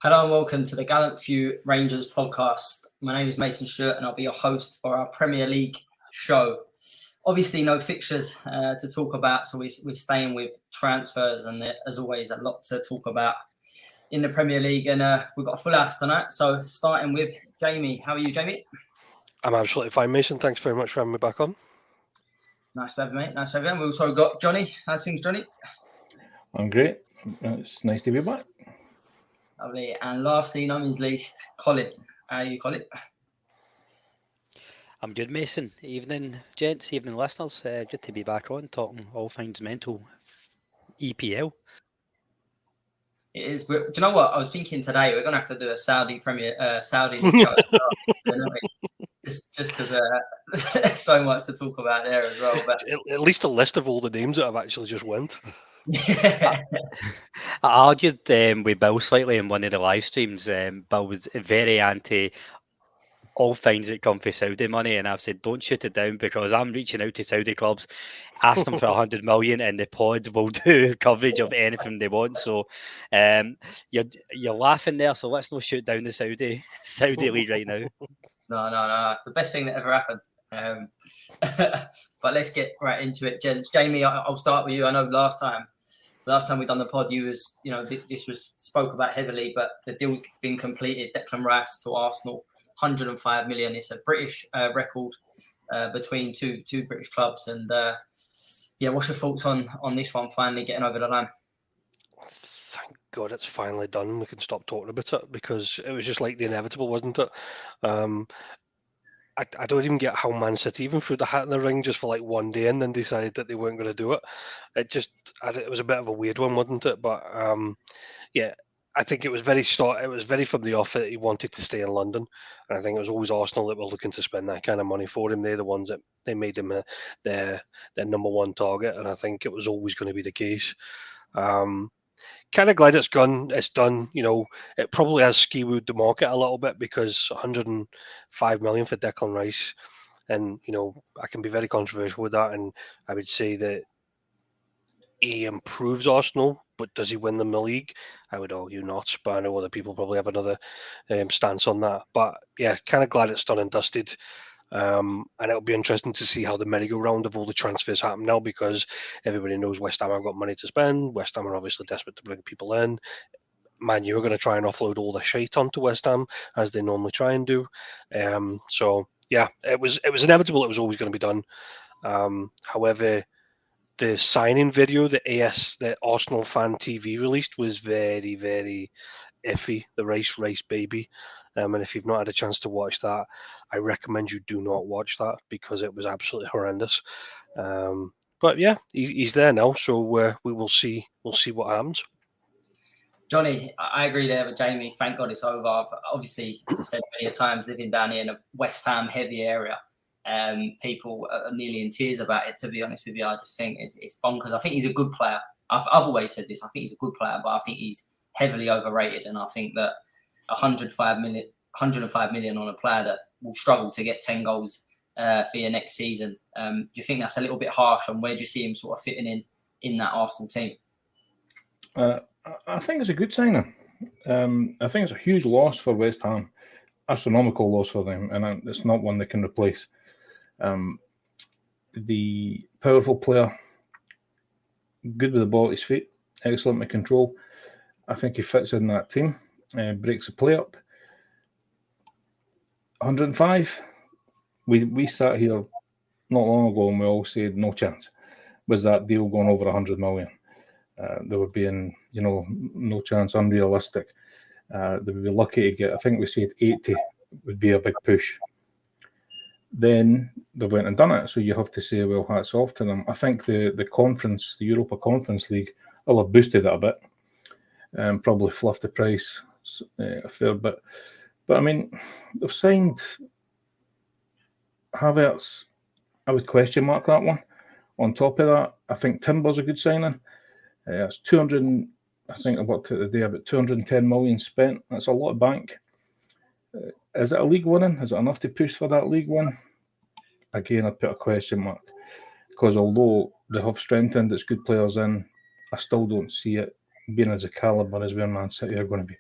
Hello and welcome to the Gallant Few Rangers podcast. My name is Mason Stewart and I'll be your host for our Premier League show. Obviously, no fixtures to talk about, so we're staying with transfers, and as always, a lot to talk about in the Premier League. And we've got a full house tonight. So starting with Jamie. How are you, Jamie? I'm absolutely fine, Mason. Thanks very much for having me back on. Nice to have you, mate. Nice to have you. We've also got Johnny. How's things, Johnny? I'm great. It's nice to be back. Lovely. And lastly, no means least, Colin. How are you, Colin? I'm good, Mason. Evening, gents. Evening, listeners. Good to be back on, talking all things mental EPL. It is. Do you know what? I was thinking today we're going to have to do a Saudi League show. Just because there's so much to talk about there as well. But at least a list of all the names that have actually just went. I argued with Bill slightly in one of the live streams. Bill was very anti all things that come for Saudi money, and I've said don't shoot it down because I'm reaching out to Saudi clubs, ask them for 100 million, and the pod will do coverage of anything they want. So you're laughing there, so let's not shoot down the Saudi league right now. No, it's the best thing that ever happened. But let's get right into it, gents. Jamie, I'll start with you. I know last time we done the pod, this was spoke about heavily, but the deal's been completed. Declan Rice to Arsenal, 105 million. It's a British record between two British clubs. And what's your thoughts on this one finally getting over the line? Thank God it's finally done. We can stop talking about it because it was just like the inevitable, wasn't it? I don't even get how Man City even threw the hat in the ring just for like one day and then decided that they weren't going to do it. It was a bit of a weird one, wasn't it? But I think it was very from the off that he wanted to stay in London, and I think it was always Arsenal that were looking to spend that kind of money for him. They're the ones that they made him their number one target, and I think it was always going to be the case. Kind of glad it's done. It probably has ski-wooed the market a little bit because 105 million for Declan Rice, and I can be very controversial with that, and I would say that he improves Arsenal, but does he win them the league? I would argue not, but I know other people probably have another stance on that. But yeah, kind of glad it's done and dusted. And it'll be interesting to see how the merry-go-round of all the transfers happen now, because everybody knows West Ham have got money to spend. West Ham are obviously desperate to bring people in. Man U are going to try and offload all the shite onto West Ham, as they normally try and do. So yeah, it was inevitable. It was always going to be done. However, the signing video the Arsenal Fan TV released was very, very iffy. The Rice Baby. And if you've not had a chance to watch that, I recommend you do not watch that because it was absolutely horrendous. But yeah, he's there now, so we will see. We'll see what happens. Johnny, I agree there with Jamie. Thank God it's over. But obviously, as I said many times, living down here in a West Ham heavy area, people are nearly in tears about it. To be honest with you, I just think it's bonkers. I think he's a good player. I've always said this. I think he's a good player, but I think he's heavily overrated, and I think that 105 million on a player that will struggle to get 10 goals for your next season. Do you think that's a little bit harsh? And where do you see him sort of fitting in that Arsenal team? I think it's a good signing. I think it's a huge loss for West Ham, astronomical loss for them, and it's not one they can replace. The powerful player, good with the ball at his feet, excellent with control. I think he fits in that team. Breaks the play up. 105. We sat here not long ago and we all said no chance. Was that deal going over 100 million? There would be no chance, unrealistic. They would be lucky to get, I think we said 80 would be a big push. Then they went and done it, so you have to say, well, hats off to them. I think the Europa Conference League will have boosted it a bit, probably fluffed the price a fair bit. But I mean, they've signed Havertz. I would question mark that one. On top of that, I think Timber's a good signing. It's 200. I think I worked out the day about 210 million spent. That's a lot of bank. Is it a league winning? Is it enough to push for that league win? Again, I'd put a question mark, because although they have strengthened its good players in, I still don't see it being as a calibre as where Man City are going to be.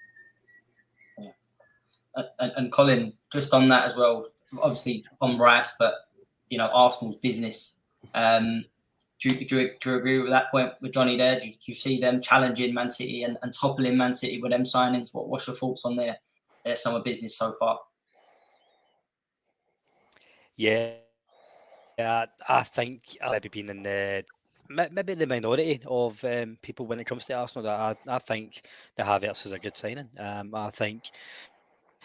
And Colin, just on that as well, obviously on Rice, but Arsenal's business. Do you agree with that point with Johnny there? Do you see them challenging Man City and toppling Man City with them signings? What's your thoughts on their summer business so far? Yeah, I think I've maybe been in maybe the minority of people when it comes to Arsenal. I think the Havertz is a good signing. I think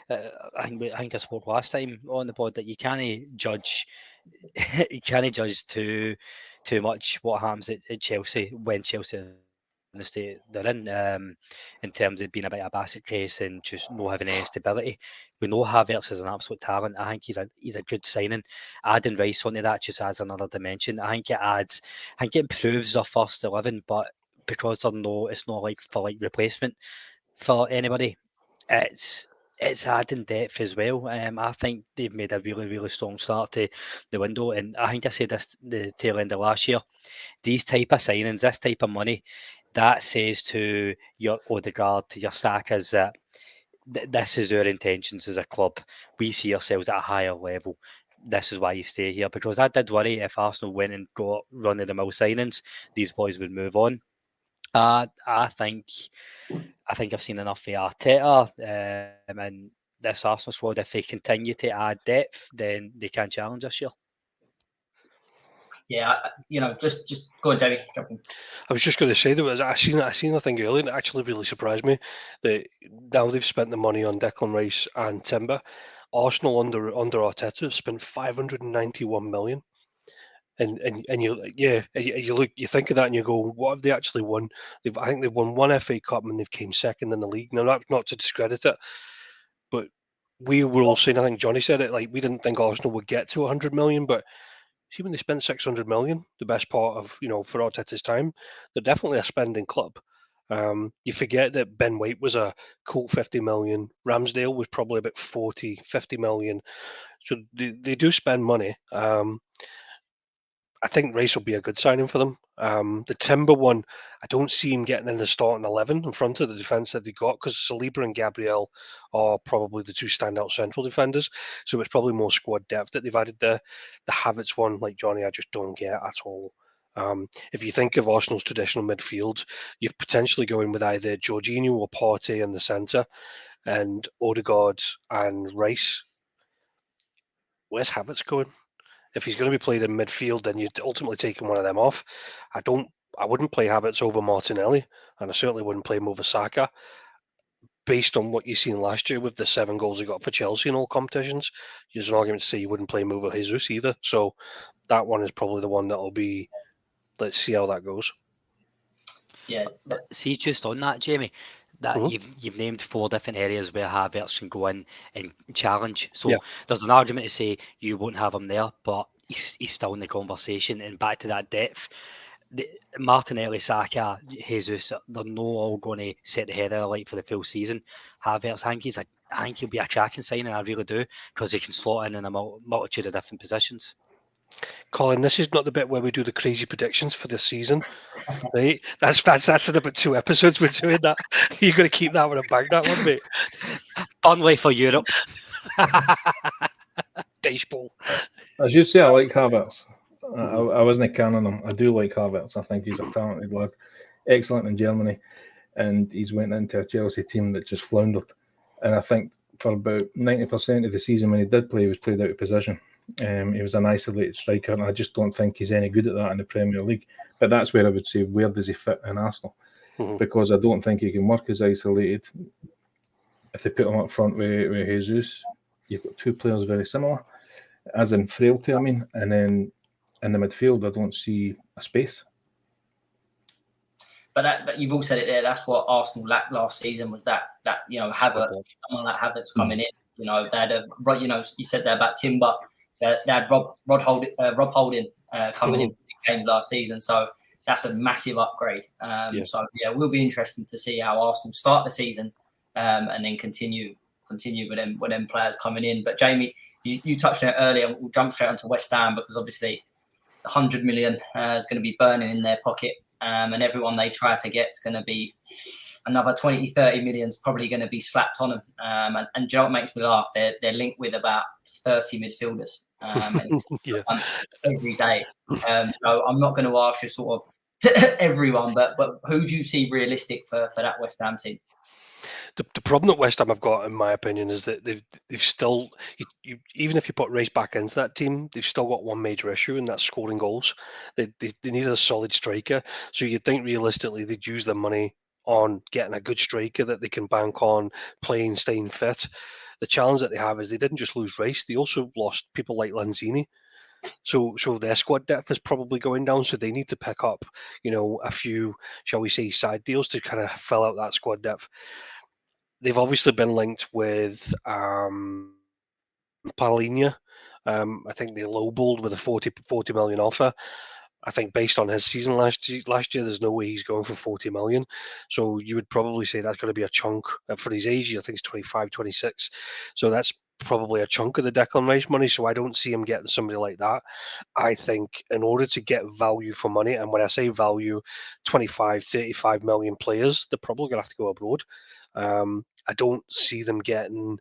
I spoke last time on the pod that you can't judge too much what happens at Chelsea when Chelsea are in the state they're in terms of being a bit of a basket case and just not having any stability. We know Havertz is an absolute talent. I think he's a good signing. Adding Rice onto that just adds another dimension. I think it improves our first 11, but because it's not like for like replacement for anybody. It's adding depth as well. I think they've made a really, really strong start to the window. And I think I said this the tail end of last year. These type of signings, this type of money, that says to your Odegaard, to your Sakas that this is our intentions as a club. We see ourselves at a higher level. This is why you stay here. Because I did worry if Arsenal went and got run-of-the-mill signings, these boys would move on. I think I've seen enough for Arteta, and this Arsenal squad. If they continue to add depth, then they can challenge this year. Yeah, just go on, Jamie. I was just going to say I seen a thing earlier and it actually really surprised me that now they've spent the money on Declan Rice and Timber. Arsenal under Arteta have spent 591 million. And you think of that and you go, what have they actually won? I think they've won one FA Cup and they've came second in the league. Now, not to discredit it, but we were all saying, I think Johnny said it, like we didn't think Arsenal would get to 100 million, but see when they spent 600 million, the best part of, for Arteta's time, they're definitely a spending club. You forget that Ben White was a cool 50 million. Ramsdale was probably about 50 million. So they do spend money. I think Rice will be a good signing for them. The Timber one, I don't see him getting in the starting 11 in front of the defence that they got because Saliba and Gabriel are probably the two standout central defenders. So it's probably more squad depth that they've added there. The Havertz one, like Johnny, I just don't get at all. If you think of Arsenal's traditional midfield, you've potentially going with either Jorginho or Partey in the centre and Odegaard and Rice. Where's Havertz going? If he's going to be played in midfield, then you're ultimately taking one of them off. I wouldn't play Havertz over Martinelli, and I certainly wouldn't play him over Saka. Based on what you've seen last year with the 7 goals he got for Chelsea in all competitions, there's an argument to say you wouldn't play him over Jesus either. So that one is probably the one that'll be. Let's see how that goes. Yeah. See, just on that, Jamie, that you've named 4 different areas where Havertz can go in and challenge. So there's an argument to say you won't have him there, but he's still in the conversation. And back to that depth, Martinelli, Saka, Jesus, they're not all going to set the head of the light for the full season. Havertz, I think he'll be a cracking signing, I really do, because he can slot in a multitude of different positions. Colin, this is not the bit where we do the crazy predictions for the season, right? That's in about 2 episodes we're doing that. You're going to keep that one and bag that one, mate. Burnley for Europe. Dice ball. As you say, I like Havertz. I wasn't canning him. I do like Havertz. I think he's a talented lad. Excellent in Germany. And he's went into a Chelsea team that just floundered. And I think for about 90% of the season when he did play, he was played out of position. He was an isolated striker, and I just don't think he's any good at that in the Premier League. But that's where I would say, where does he fit in Arsenal? Because I don't think he can work as isolated. If they put him up front with Jesus, you've got 2 players very similar, as in frailty, I mean. And then in the midfield, I don't see a space. But you've all said it there. That's what Arsenal lacked last season was that Havertz, someone like Havertz coming in. They had you said there about Timber. They had Rob Holding coming in games last season, so that's a massive upgrade. So it will be interesting to see how Arsenal start the season and then continue with them players coming in. But Jamie, you touched on it earlier. We'll jump straight onto West Ham because obviously 100 million is going to be burning in their pocket, and everyone they try to get is going to be another 20, 30 million is probably going to be slapped on them. And Joe makes me laugh. They're linked with about 30 midfielders Yeah. every day. So I'm not going to ask you sort of to everyone, but who do you see realistic for that West Ham team? The problem that West Ham have got, in my opinion, is that they've still, even if you put Rice back into that team, they've still got one major issue, and that's scoring goals. They need a solid striker. So you'd think realistically they'd use their money on getting a good striker that they can bank on playing, staying fit. The challenge that they have is they didn't just lose Rice; they also lost people like Lanzini. So their squad depth is probably going down. So they need to pick up, a few, shall we say, side deals to kind of fill out that squad depth. They've obviously been linked with Paulinho. I think they lowballed with a 40 million offer. I think based on his season last year, there's no way he's going for 40 million. So you would probably say that's going to be a chunk for his age. I think he's 25, 26. So that's probably a chunk of the Declan Rice money. So I don't see him getting somebody like that. I think in order to get value for money, and when I say value, 25, 35 million players, they're probably going to have to go abroad. I don't see them getting,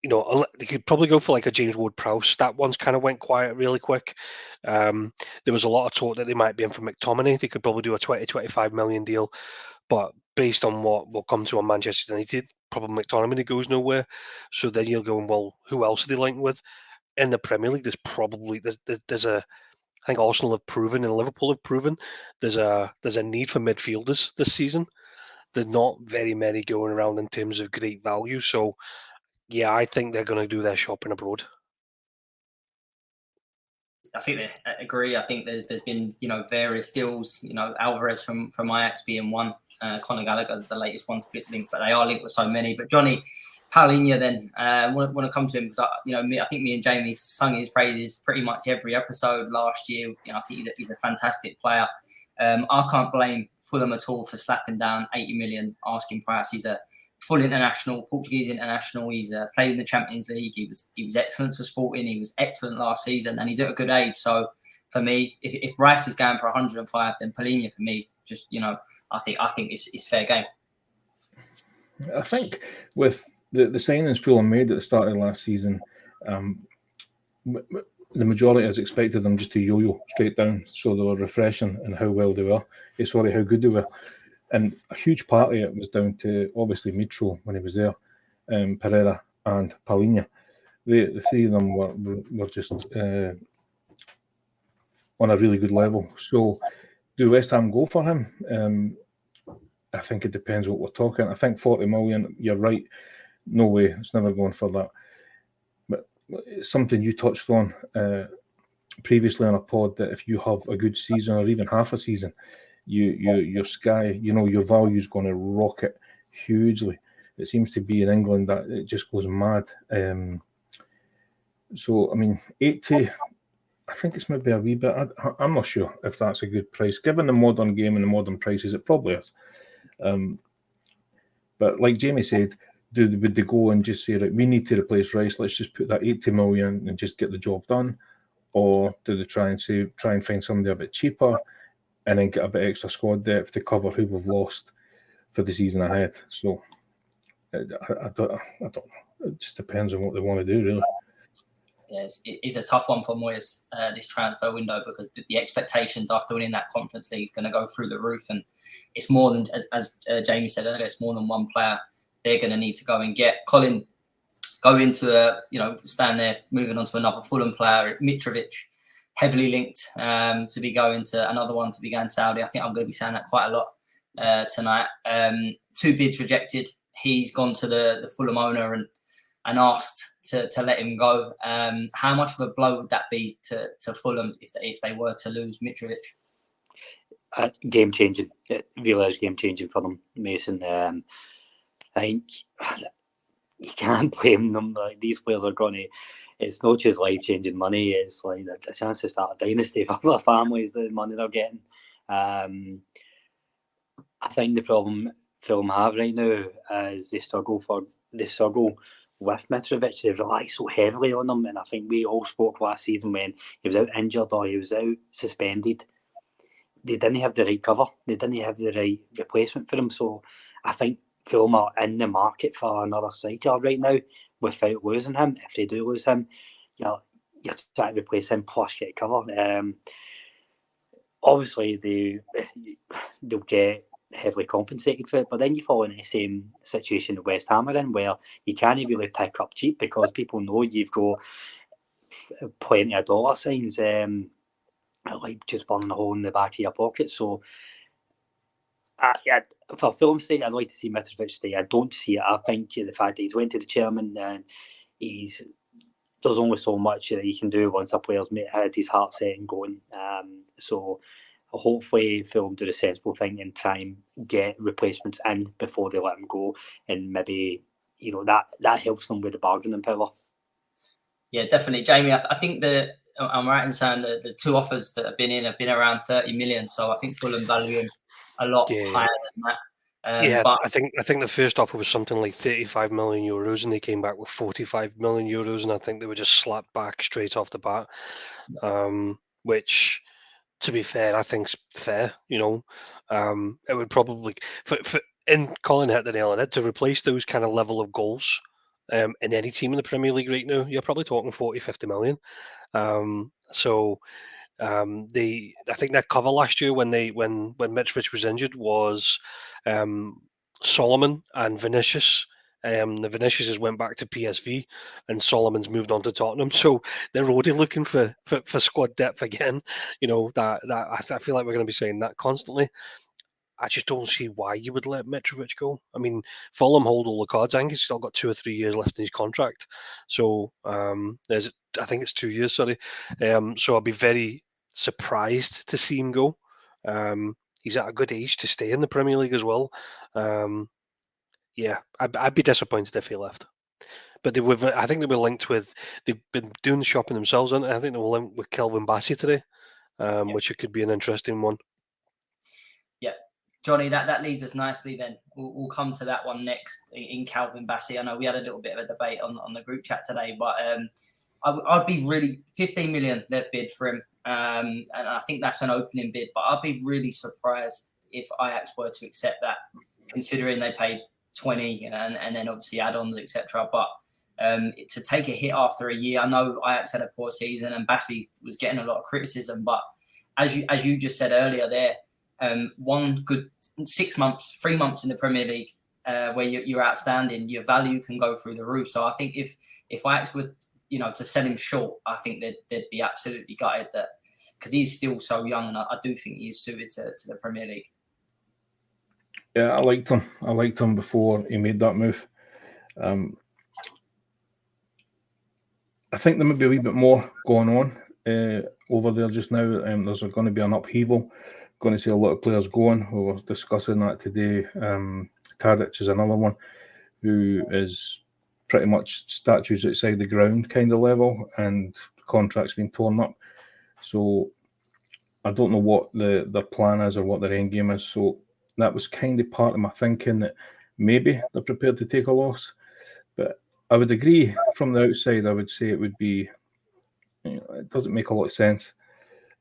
they could probably go for like a James Ward-Prowse. That one's kind of went quiet really quick. There was a lot of talk that they might be in for McTominay. They could probably do a 20, 25 million deal. But based on what will come to on Manchester United, probably McTominay goes nowhere. So then you're going, well, who else are they linked with? In the Premier League, there's a, I think Arsenal have proven and Liverpool have proven there's a need for midfielders this season. There's not very many going around in terms of great value. So, yeah, I think they're going to do their shopping abroad. I think they agree. I think there's been, various deals, Alvarez from Ajax being one, Conor Gallagher is the latest one to be linked, but they are linked with so many. But Johnny, Paulinho then, want to come to him because, I think me and Jamie sung his praises pretty much every episode last year. I think he's a fantastic player. I can't blame Fulham at all for slapping down 80 million asking price. He's a full international, Portuguese international. He's played in the Champions League. He was excellent for Sporting. He was excellent last season, and he's at a good age. So for me, if Rice is going for 105, then Paulinho for me, just I think it's fair game. I think with the signings Fulham made at the start of last season, the majority has expected them just to yo-yo straight down. So they were refreshing in how well they were. How good they were. And a huge part of it was down to, obviously, Mitro when he was there, Pereira and Paulinho. The three of them were just on a really good level. So do West Ham go for him? I think it depends what we're talking. I think 40 million, you're right. No way, it's never going for that. But it's something you touched on previously on a pod, that if you have a good season or even half a season, your sky, your value is going to rocket hugely. It seems to be in England that it just goes mad. So, I mean, 80, I think it's maybe a wee bit. I'm not sure if that's a good price. Given the modern game and the modern prices, it probably is. But like Jamie said, would they go and just say, right, we need to replace Rice, let's just put that 80 million and just get the job done? Or do they try and find somebody a bit cheaper and then get a bit extra squad depth to cover who we've lost for the season ahead? So I don't know. It just depends on what they want to do, really. Yeah, it's a tough one for Moyes, this transfer window, because the expectations after winning that Conference League is going to go through the roof, and it's more than, as Jamie said earlier, it's more than one player they're going to need to go and get. Colin, go into stand there, moving on to another Fulham player, Mitrovic, heavily linked to be going to another one to be going Saudi. I think I'm going to be saying that quite a lot tonight. 2 bids rejected. He's gone to the Fulham owner and asked to let him go. How much of a blow would that be to Fulham if they were to lose Mitrovic? Game changing. It really is game changing for them, Mason. I think you can't blame them. Like, these players are going to. It's not just life changing money. It's like a chance to start a dynasty for their families. The money they're getting. I think the problem Fulham have right now is they struggle with Mitrovic. They rely so heavily on him, and I think we all spoke last season when he was out injured or he was out suspended. they didn't have the right cover. They didn't have the right replacement for him. So I think Fulham are in the market for another striker right now without losing him. If they do lose him, you're trying to replace him plus get cover. Obviously, they'll get heavily compensated for it, but then you fall in the same situation that West Ham are in, where you can't really pick up cheap because people know you've got plenty of dollar signs, like just burning a hole in the back of your pocket. So, for Fulham's sake, I'd like to see Mitrovic stay. I don't see it. I think the fact that he's went to the chairman and there's only so much that he can do once a player's had his heart set and going. So hopefully Fulham do the sensible thing and try and get replacements in before they let him go, and maybe that helps them with the bargaining power. Yeah, definitely, Jamie. I think I'm right in saying that the two offers that have been around 30 million. So I think Fulham value him a lot higher than that. But I think the first offer was something like 35 million euros, and they came back with 45 million euros, and I think they were just slapped back straight off the bat. Which, to be fair, I think's fair. It would probably Colin hit the nail on it, to replace those kind of level of goals in any team in the Premier League right now. You're probably talking 40-50 million. I think that cover last year when Mitrovic was injured was Solomon and Vinicius. The Vinicius has went back to PSV, and Solomon's moved on to Tottenham. So they're already looking for squad depth again. I feel like we're going to be saying that constantly. I just don't see why you would let Mitrovic go. I mean, Fulham hold all the cards. I think he's still got 2 or 3 years left in his contract. So I think it's 2 years, sorry. So I'd be very surprised to see him go. He's at a good age to stay in the Premier League as well. I'd be disappointed if he left. But I think they were linked with. They've been doing the shopping themselves, and I think they were linked with Kelvin Bassey today, which it could be an interesting one. Yeah, Johnny, that leads us nicely. Then we'll come to that one next in Kelvin Bassey. I know we had a little bit of a debate on the group chat today, but I'd be really 15 million they've bid for him, and I think that's an opening bid. But I'd be really surprised if Ajax were to accept that, considering they paid 20 and then obviously add-ons, etc. But to take a hit after a year, I know Ajax had a poor season and Bassey was getting a lot of criticism, but as you just said earlier there, one good 6 months, 3 months in the Premier League where you're outstanding, your value can go through the roof. So I think if Ajax was to sell him short, I think they'd be absolutely gutted, that because he's still so young, and I do think he's suited to the Premier League. Yeah, I liked him. I liked him before he made that move. I think there may be a wee bit more going on over there just now. There's going to be an upheaval. Going to see a lot of players going. We were discussing that today. Tadic is another one who is pretty much statues outside the ground kind of level, and contracts being torn up. So I don't know what their plan is or what their end game is. So that was kind of part of my thinking, that maybe they're prepared to take a loss. But I would agree from the outside, I would say it would be, it doesn't make a lot of sense.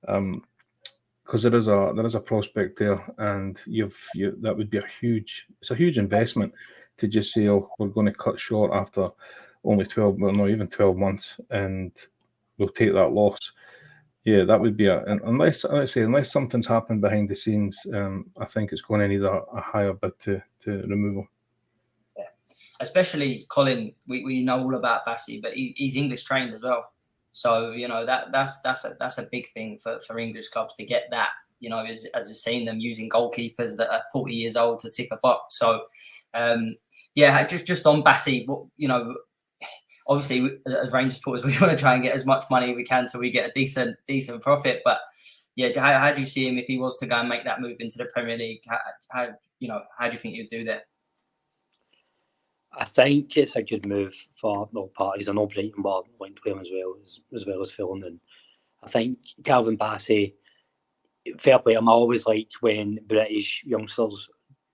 Because there is a prospect there, and that would be it's a huge investment to just say, oh, we're going to cut short after only 12 months, and we'll take that loss. Yeah, that would be unless something's happened behind the scenes. I think it's going to need a higher bid to remove him. Yeah, especially Colin. We know all about Bassey, but he's English trained as well. So that's a big thing for English clubs to get that. As you've seen them using goalkeepers that are 40 years old to tick a box. So just on Bassey, obviously, as Rangers supporters, we want to try and get as much money as we can so we get a decent profit. But yeah, how do you see him if he was to go and make that move into the Premier League? How do you think he'd do that? I think it's a good move for all parties. I know Brighton were linked to him as well as Fulham, and I think Calvin Bassey, fair play. I always like when British youngsters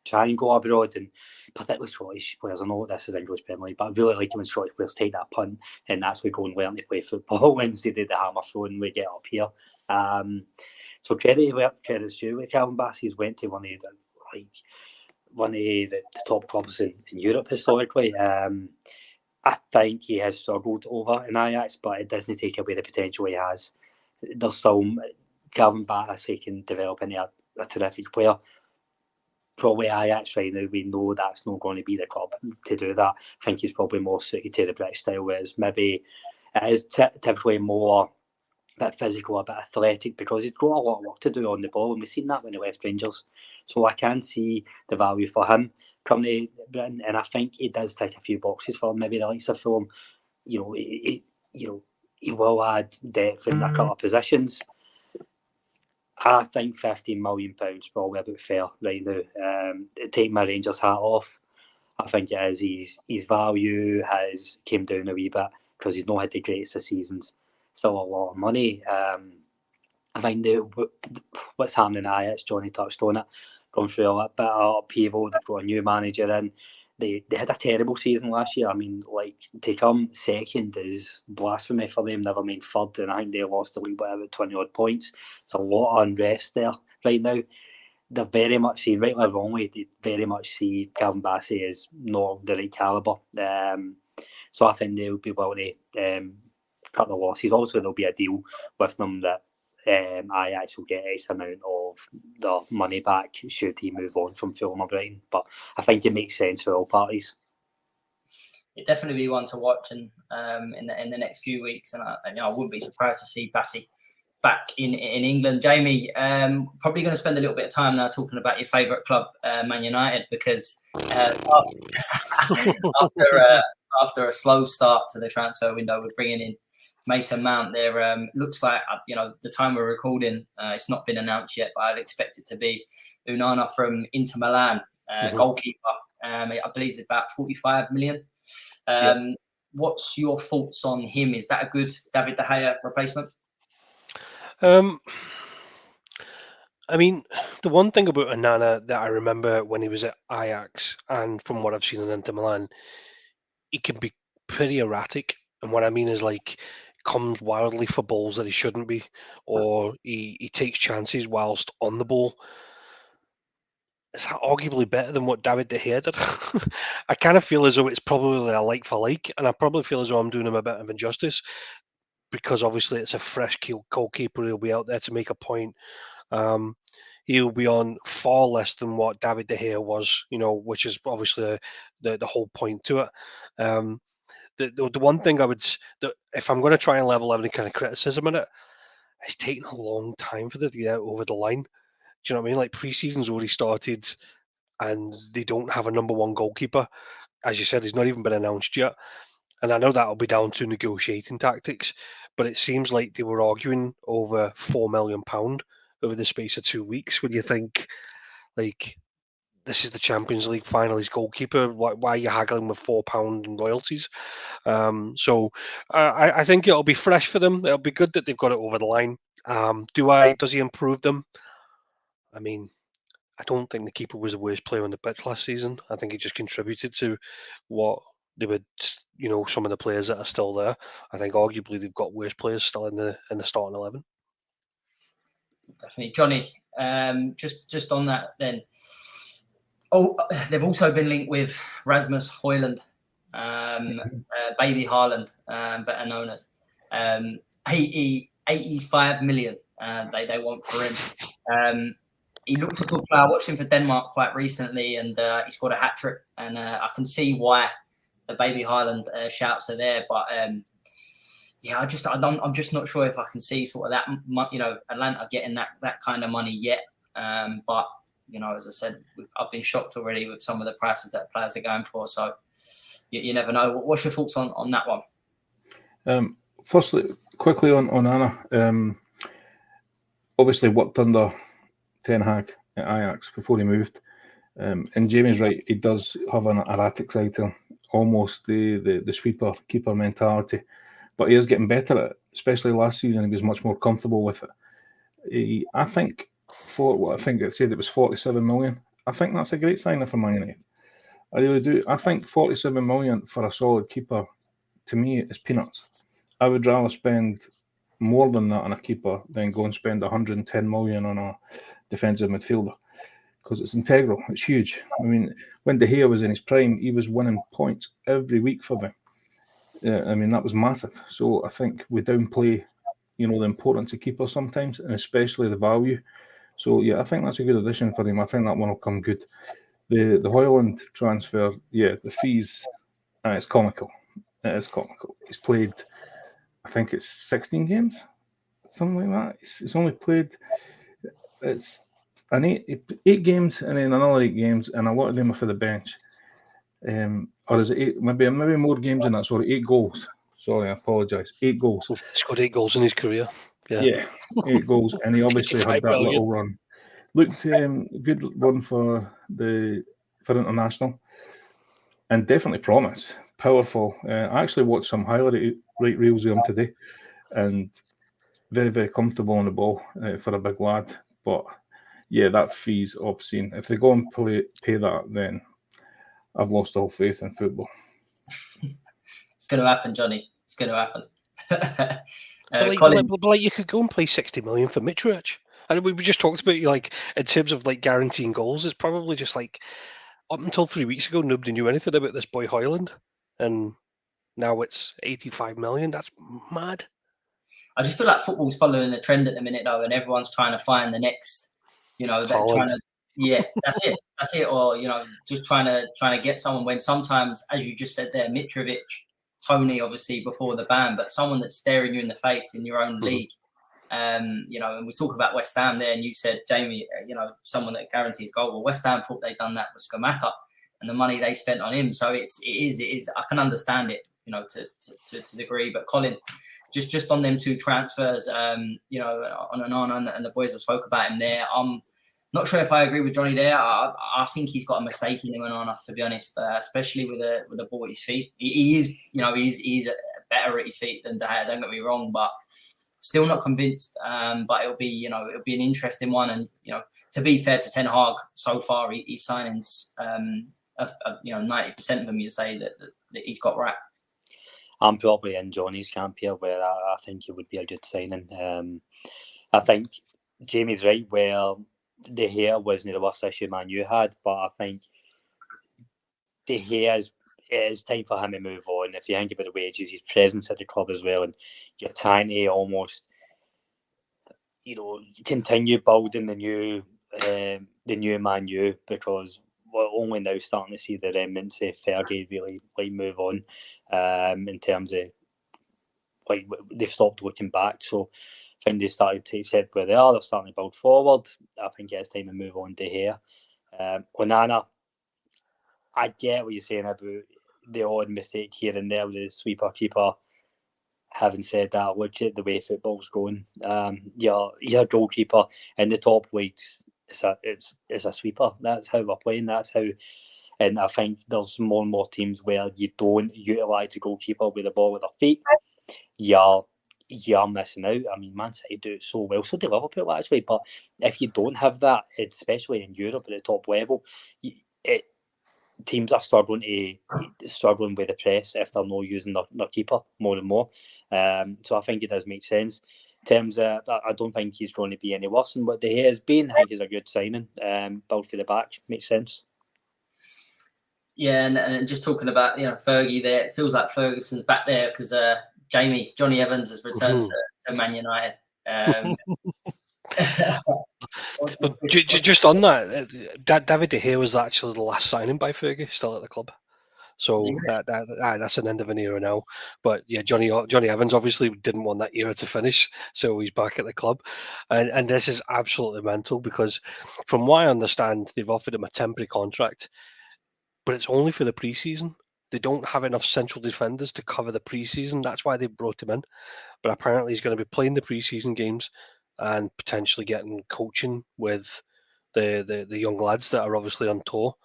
try and go abroad, and particularly Scottish players. I know this is English Premier League, but I really like it when Scottish players take that punt and actually go and learn to play football instead of the hammer throw and we get up here. So credit's due. Calvin Bassey's went to one of the top clubs in Europe historically. I think he has struggled over in Ajax, but it doesn't take away the potential he has. There's still Calvin Bassey can develop into a terrific player. Probably Ajax right now, we know that's not going to be the club to do that. I think he's probably more suited to the British style, whereas maybe it is typically more a bit physical, a bit athletic, because he's got a lot of work to do on the ball, and we've seen that when he left Rangers. So I can see the value for him coming to Britain, and I think he does tick a few boxes for maybe the likes of Fulham. He will add depth in a couple of positions. I think £15 million probably about fair right now. Take my Rangers hat off. I think it is. His value has came down a wee bit because he's not had the greatest of seasons. Still a lot of money. I think what's happening in Ajax, Johnny touched on it, going through a bit of upheaval. They've got a new manager in. They had a terrible season last year. I mean, like, to come second is blasphemy for them. Never mind third, and I think they lost the league by about 20 odd points. It's a lot of unrest there right now. They're very much seen, rightly or wrongly, they very much see Calvin Bassey as not the right calibre. So I think they'll be willing to cut the losses. Also, there'll be a deal with them that Ajax will get X amount of the money back should he move on from Fulham or Brighton. But I think it makes sense for all parties. It'd definitely be one to watch, and in the next few weeks, and I wouldn't be surprised to see Bassey back in England. Jamie, probably going to spend a little bit of time now talking about your favourite club, Man United, because after a slow start to the transfer window, we're bringing in Mason Mount. There looks like, the time we're recording, it's not been announced yet, but I'd expect it to be Onana from Inter Milan, goalkeeper. I believe it's about 45 million. What's your thoughts on him? Is that a good David De Gea replacement? I mean, the one thing about Onana that I remember when he was at Ajax, and from what I've seen in Inter Milan, he can be pretty erratic. And what I mean is, like, comes wildly for balls that he shouldn't be, or he takes chances whilst on the ball. Is that arguably better than what David De Gea did? I kind of feel as though it's probably a like for like, and I probably feel as though I'm doing him a bit of injustice, because obviously it's a fresh goalkeeper. He'll be out there to make a point. He'll be on far less than what David De Gea was, which is obviously the whole point to it. The one thing if I'm going to try and level any kind of criticism in it, it's taking a long time for them to get out over the line. Do you know what I mean? Like, pre-season's already started, and they don't have a number one goalkeeper. As you said, he's not even been announced yet. And I know that'll be down to negotiating tactics, but it seems like they were arguing over £4 million over the space of 2 weeks. When you think, like, this is the Champions League final, he's goalkeeper, why are you haggling with £4 in royalties? So I think it'll be fresh for them. It'll be good that they've got it over the line. Does he improve them? I mean, I don't think the keeper was the worst player on the pitch last season. I think he just contributed to what they would, some of the players that are still there. I think arguably they've got worse players still in the starting 11. Definitely, Johnny. Just on that then. They've also been linked with Rasmus Højlund, Baby Haaland, better known as 85 million. They want for him. He looks a good player. I watched him for Denmark quite recently, and he scored a hat trick. And I can see why the Baby Haaland shouts are there. But I'm just not sure if I can see sort of that, Atlanta getting that kind of money yet. But as I said, I've been shocked already with some of the prices that players are going for. So you never know. What's your thoughts on that one? Firstly, quickly on Onana. Obviously worked under Ten Hag at Ajax before he moved. And Jamie's right, he does have an erratic side to him, almost the sweeper keeper mentality. But he is getting better at it, especially last season. He was much more comfortable with it. I think it said it was 47 million. I think that's a great signing for Man United. I really do. I think 47 million for a solid keeper, to me, is peanuts. I would rather spend more than that on a keeper than go and spend 110 million on a defensive midfielder, because it's integral. It's huge. I mean, when De Gea was in his prime, he was winning points every week for them. I mean, that was massive. So I think we downplay, the importance of keepers sometimes, and especially the value. So yeah, I think that's a good addition for him. I think that one will come good. The Højlund transfer, the fees, it's comical. It is comical. He's played, I think it's 16 games, something like that. He's only played, it's an eight games and then another 8 games, and a lot of them are for the bench. Or is it 8? Maybe more games than that. Sorry, 8 goals. Sorry, I apologise. 8 goals. He scored 8 goals in his career. Yeah, 8 goals, and he obviously had that little run. Looked good run for international, and definitely promise. Powerful. I actually watched some highlight reels of him today, and very, very comfortable on the ball for a big lad. But yeah, that fee's obscene. If they go and pay that, then I've lost all faith in football. It's going to happen, Johnny. It's going to happen. But you could go and play 60 million for Mitrovic. And we just talked about, like, in terms of like guaranteeing goals, it's probably just like up until 3 weeks ago, nobody knew anything about this boy Højlund, and now it's 85 million. That's mad. I just feel like football's following the trend at the minute, though, and everyone's trying to find the next, that's it. Or just trying to get someone, when sometimes, as you just said there, Mitrovic, Tony, obviously before the ban, but someone that's staring you in the face in your own league. And we talk about West Ham there, and you said, Jamie, someone that guarantees goal. Well, West Ham thought they'd done that with Scamacca and the money they spent on him. So it is. I can understand it, to a degree. But Colin, just on them 2 transfers, on and on, and the boys have spoke about him there. I'm not sure if I agree with Johnny there. I think he's got a mistake in him, to be honest, especially with a ball at his feet. He is, he's better at his feet than De Gea, don't get me wrong, but still not convinced. But it'll be an interesting one. And to be fair to Ten Hag, so far his signings, 90% of them, you say that he's got right. I'm probably in Johnny's camp here, where I think it would be a good signing. I think Jamie's right, where De Gea wasn't the worst issue Man U had, but I think De Gea it's time for him to move on. If you think about the wages, his presence at the club as well, and you're trying to almost, continue building the new Man U, because we're only now starting to see the remnants of Fergie really move on, in terms of they've stopped looking back. So I think they started to accept where they are. They're starting to build forward. I think it's time to move on to here. Onana, I get what you're saying about the odd mistake here and there with the sweeper keeper. Having said that, look at the way football's going. Your goalkeeper in the top leagues, it's a sweeper. That's how we're playing. That's how. And I think there's more and more teams where you don't utilise the goalkeeper with the ball with their feet. You're missing out. I mean, Man City do it so well. So do Liverpool, actually. But if you don't have that, especially in Europe at the top level, teams are struggling with the press if they're not using their keeper more and more. So I think it does make sense. In terms of, I don't think he's going to be any worse than what De Gea has been. I think he's a good signing. Build for the back makes sense. Yeah, and just talking about Fergie there, it feels like Ferguson's back there because Johnny Evans has returned to Man United. Just on that, David De Gea was actually the last signing by Fergie, still at the club. So that's an end of an era now. But yeah, Johnny Evans obviously didn't want that era to finish, so he's back at the club. And this is absolutely mental, because from what I understand, they've offered him a temporary contract, but it's only for the pre-season. They don't have enough central defenders to cover the pre-season. That's why they brought him in. But apparently he's going to be playing the pre-season games and potentially getting coaching with the young lads that are obviously on tour.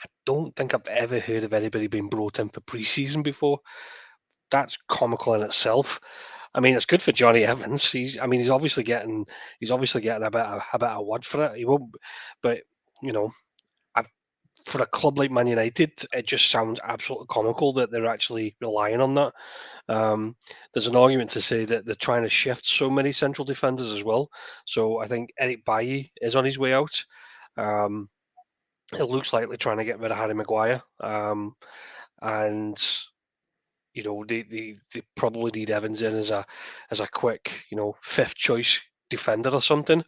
I don't think I've ever heard of anybody being brought in for pre-season before. That's comical in itself. I mean, it's good for Johnny Evans. He's obviously getting a bit of word for it. He won't, but for a club like Man United, it just sounds absolutely comical that they're actually relying on that. There's an argument to say that they're trying to shift so many central defenders as well. So I think Eric Bailly is on his way out. It looks like they're trying to get rid of Harry Maguire. And they probably need Evans in as a quick, fifth choice defender or something.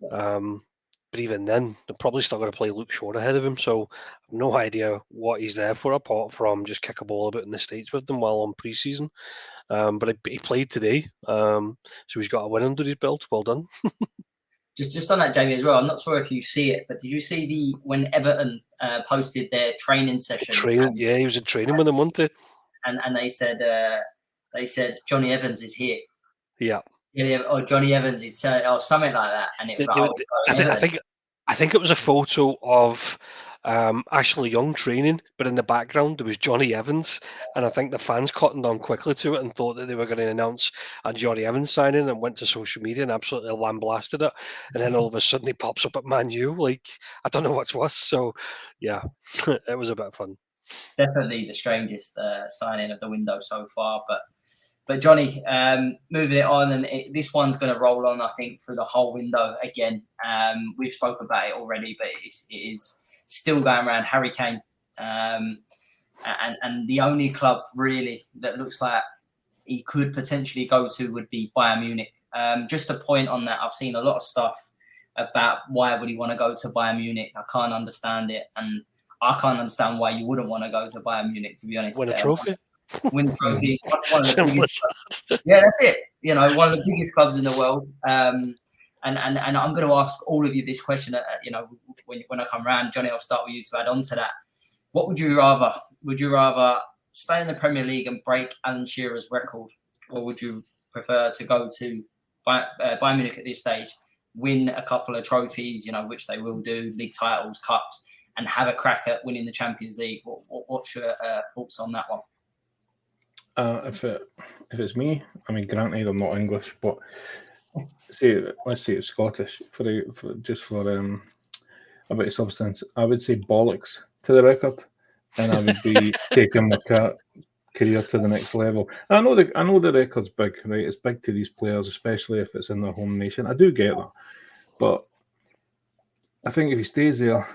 But even then, they're probably still going to play Luke Shaw ahead of him. So I've no idea what he's there for, apart from just kick a ball about in the States with them while on pre-season. But he played today, so he's got a win under his belt. Well done. Just on that, Jamie, as well. I'm not sure if you see it, but did you see when Everton posted their training session? He was in training with them, wasn't he? And they said Johnny Evans is here. Yeah. Or Johnny Evans is or something like that. And it was I think it was a photo of Ashley Young training, but in the background there was Johnny Evans, and I think the fans cottoned on quickly to it and thought that they were going to announce a Johnny Evans signing, and went to social media and absolutely lambasted it. And then all of a sudden he pops up at Man U. Like, I don't know what's worse. So yeah, it was a bit of fun. Definitely the strangest signing of the window so far, But Johnny, moving it on, and this one's going to roll on, I think, through the whole window again. We've spoken about it already, but it is still going around. Harry Kane, and the only club really that looks like he could potentially go to would be Bayern Munich. Just a point on that, I've seen a lot of stuff about why would he want to go to Bayern Munich. I can't understand it, and I can't understand why you wouldn't want to go to Bayern Munich, to be honest. Win a trophy. Win trophies. One of the biggest clubs. Yeah, that's it. One of the biggest clubs in the world. And I'm going to ask all of you this question. When I come round, Johnny, I'll start with you to add on to that. What would you rather? Would you rather stay in the Premier League and break Alan Shearer's record, or would you prefer to go to Bayern Munich at this stage, win a couple of trophies, which they will do, league titles, cups, and have a crack at winning the Champions League? What's your thoughts on that one? If it's me, I mean, granted I'm not English, but let's say it's Scottish for a bit of substance. I would say bollocks to the record, and I would be taking my career to the next level. I know the record's big, right? It's big to these players, especially if it's in their home nation. I do get that, but I think if he stays there,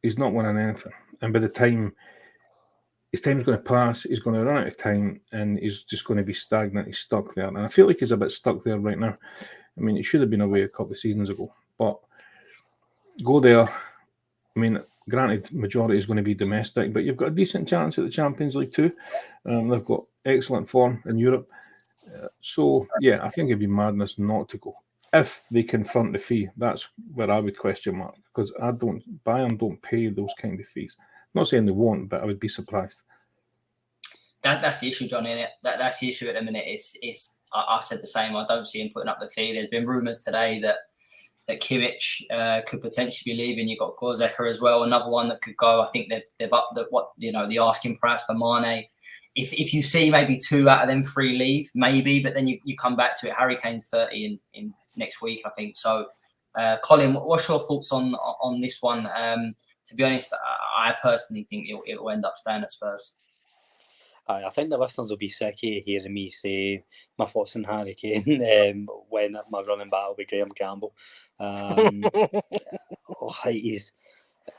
he's not winning anything, and by the time his time's going to pass, he's going to run out of time, and he's just going to be stagnant. He's stuck there. And I feel like he's a bit stuck there right now. I mean, he should have been away a couple of seasons ago. But go there. I mean, granted, majority is going to be domestic, but you've got a decent chance at the Champions League too. They've got excellent form in Europe. So, yeah, I think it'd be madness not to go. If they confront the fee, that's where I would question mark. Because Bayern don't pay those kind of fees. Not saying they won't, but I would be surprised. That's the issue, Johnny, isn't it? That's the issue at the minute. I said the same. I don't see him putting up the fee. There's been rumours today that Kimmich could potentially be leaving. You've got Goretzka as well, another one that could go. I think they've upped the asking price for Mane. If you see maybe 2 out of them 3 leave, maybe, but then you come back to it. Harry Kane's 30 in next week, I think. So, Colin, what's your thoughts on this one? To be honest, I personally think it will end up staying at Spurs. I think the listeners will be sick of hearing me say my thoughts on Harry Kane when my running battle with Graham Campbell.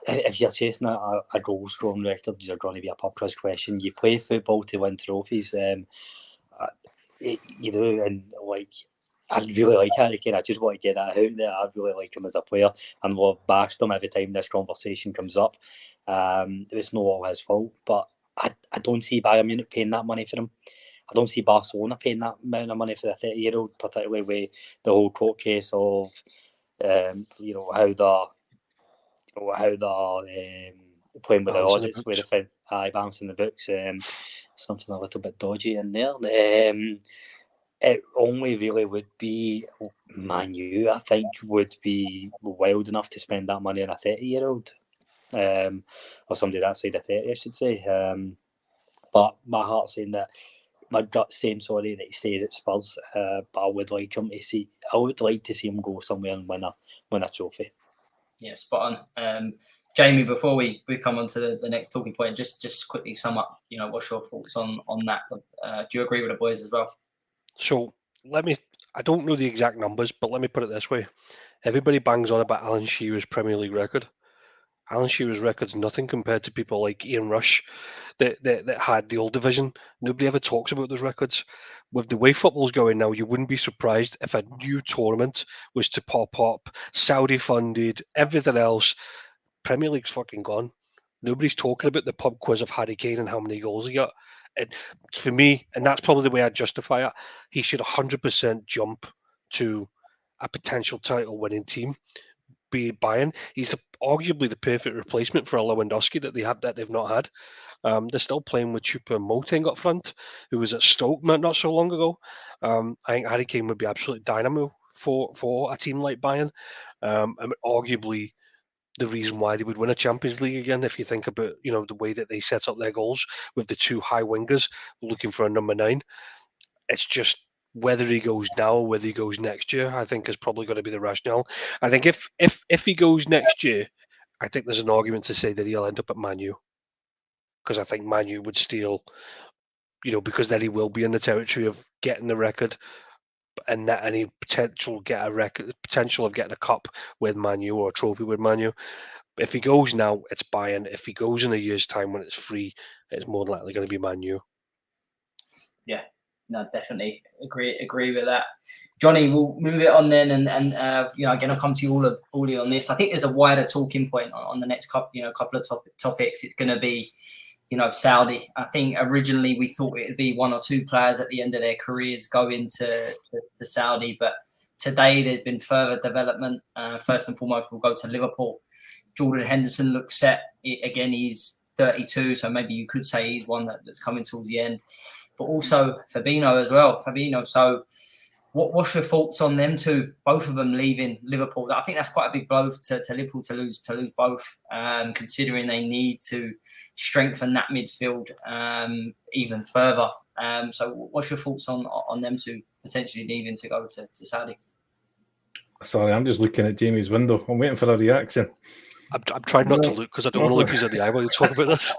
If you're chasing a goal scoring record, you're going to be a pub quiz question. You play football to win trophies, and like, I really like Harry Kane. I just want to get that out there. I really like him as a player, and we'll have bashed him every time this conversation comes up. It's not all his fault, but I don't see Bayern Munich paying that money for him. I don't see Barcelona paying that amount of money for a 30-year-old, particularly with the whole court case of how they're playing with the audits, where they found balancing the books, something a little bit dodgy in there. It only really would be Man U, I think, would be wild enough to spend that money on a 30-year-old, or somebody that side of 30, I should say. But my heart's saying that, my gut's saying, sorry, that he stays at Spurs. But I would like to see him go somewhere and win a trophy. Yeah, spot on. Jamie, before we come on to the next talking point, just quickly sum up, what's your thoughts on that? Do you agree with the boys as well? So I don't know the exact numbers, but let me put it this way. Everybody bangs on about Alan Shearer's Premier League record. Alan Shearer's record's nothing compared to people like Ian Rush that had the old division. Nobody ever talks about those records. With the way football's going now, you wouldn't be surprised if a new tournament was to pop up, Saudi funded, everything else. Premier League's fucking gone. Nobody's talking about the pub quiz of Harry Kane and how many goals he got. And for me, and that's probably the way I justify it, he should 100% jump to a potential title winning team, be it Bayern. He's arguably the perfect replacement for a Lewandowski that they've not had. They're still playing with Choupo-Moting up front, who was at Stoke not so long ago. I think Harry Kane would be absolute dynamo for a team like Bayern. And arguably the reason why they would win a Champions League again, if you think about the way that they set up their goals with the two high wingers looking for a number 9. It's just whether he goes now or whether he goes next year, I think is probably going to be the rationale. I think if he goes next year, I think there's an argument to say that he'll end up at Man U, because I think Man U would steal, because then he will be in the territory of getting the record, and that any potential of getting a cup with Man U or a trophy with Man U. If he goes now, it's Bayern. If he goes in a year's time when it's free, it's more likely going to be Man U. Yeah, no, definitely agree with that. Johnny, we'll move it on then, and again, I'll come to you all on this. I think there's a wider talking point on the next couple of topics. It's going to be, Saudi. I think originally we thought it would be 1 or 2 players at the end of their careers going to Saudi, but today there's been further development. First and foremost, we'll go to Liverpool. Jordan Henderson looks set. Again, he's 32, so maybe you could say he's one that's coming towards the end. But also Fabinho as well. So what's your thoughts on them two? Both of them leaving Liverpool. I think that's quite a big blow to Liverpool to lose both, considering they need to strengthen that midfield even further. So what's your thoughts on them two potentially leaving to go to Saudi? Sorry, I'm just looking at Jamie's window. I'm waiting for a reaction. I'm trying not to look because I don't want to look you in the eye while you talk about this.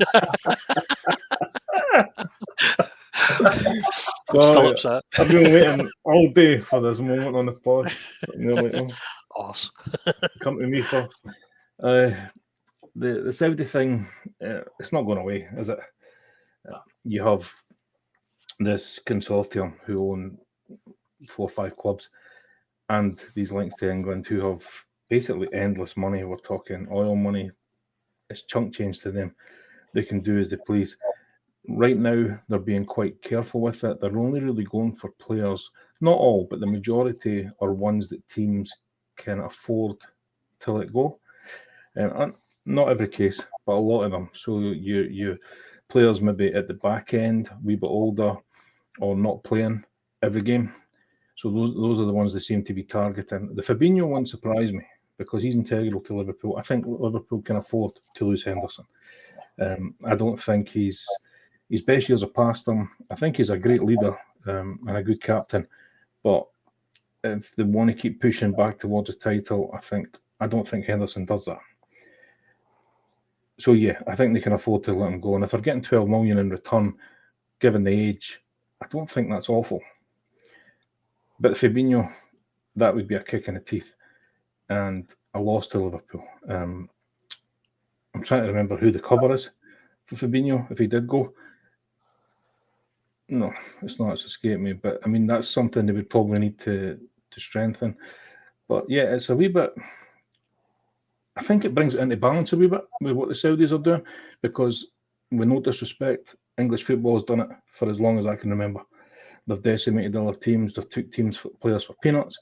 I'm still upset. I've been waiting all day for this moment on the pod. Awesome. Come to me first. The Saudi thing, it's not going away, is it? You have this consortium who own 4 or 5 clubs and these links to England who have basically endless money. We're talking oil money. It's chunk change to them. They can do as they please. Right now, they're being quite careful with it. They're only really going for players, not all, but the majority are ones that teams can afford to let go. And not every case, but a lot of them. So you players maybe at the back end, a wee bit older, or not playing every game. So those are the ones they seem to be targeting. The Fabinho one surprised me because he's integral to Liverpool. I think Liverpool can afford to lose Henderson. I don't think his best years are past him. I think he's a great leader and a good captain. But if they want to keep pushing back towards a title, I don't think Henderson does that. So yeah, I think they can afford to let him go. And if they're getting 12 million in return, given the age, I don't think that's awful. But Fabinho, that would be a kick in the teeth and a loss to Liverpool. I'm trying to remember who the cover is for Fabinho if he did go. No, it's escaped me. But I mean, that's something they would probably need to strengthen. But yeah, it's a wee bit. I think it brings it into balance a wee bit with what the Saudis are doing, because with no disrespect, English football has done it for as long as I can remember. They've decimated other teams. They've took players for peanuts.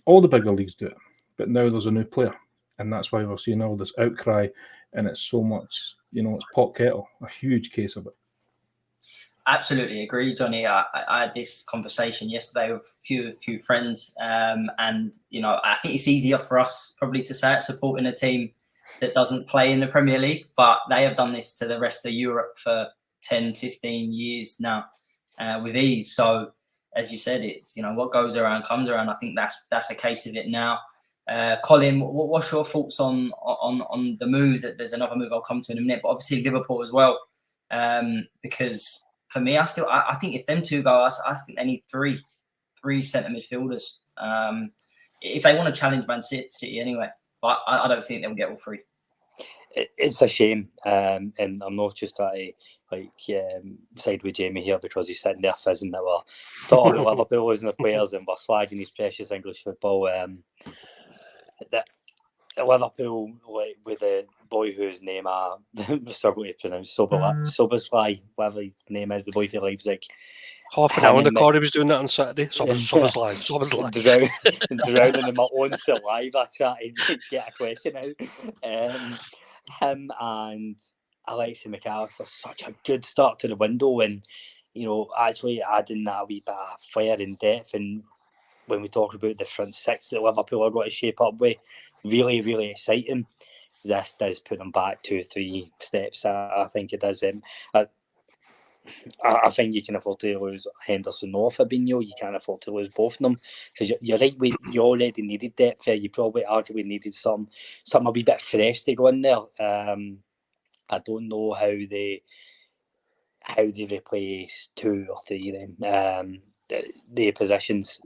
All the bigger leagues do it, but now there's a new player, and that's why we're seeing all this outcry. And it's so much, it's pot kettle. A huge case of it. Absolutely agree, Johnny. I had this conversation yesterday with a few friends, and I think it's easier for us probably to say it supporting a team that doesn't play in the Premier League, but they have done this to the rest of Europe for 10, 15 years now with ease. So as you said, it's what goes around comes around. I think that's a case of it now. Colin, what's your thoughts on the moves? There's another move I'll come to in a minute, but obviously Liverpool as well. Because for me, I think if them two go, I think they need three centre midfielders. If they want to challenge Man City anyway, but I don't think they'll get all three. It's a shame, and I'm not just trying to side with Jamie here because he's sitting there fizzing that we're talking about Liverpool losing the players and we're slagging his precious English football. That Liverpool, with the boy whose name I struggle to pronounce, Soberslai, whatever his name is, the boy for Leipzig. Half an hour in the car, he was doing that on Saturday. Soberslai. Drowning in my own saliva trying to get a question out. Him and Alexis McAllister, such a good start to the window, and actually adding that wee bit of fire and depth. And when we talk about the front six that Liverpool are going to shape up with, really, really exciting. This does put them back 2-3 steps. I think it does. I think you can afford to lose Henderson or Fabinho. You can't afford to lose both of them, because you're right. You already needed depth there. You probably arguably needed something a wee bit fresh to go in there. I don't know how they replace 2 or 3 then the positions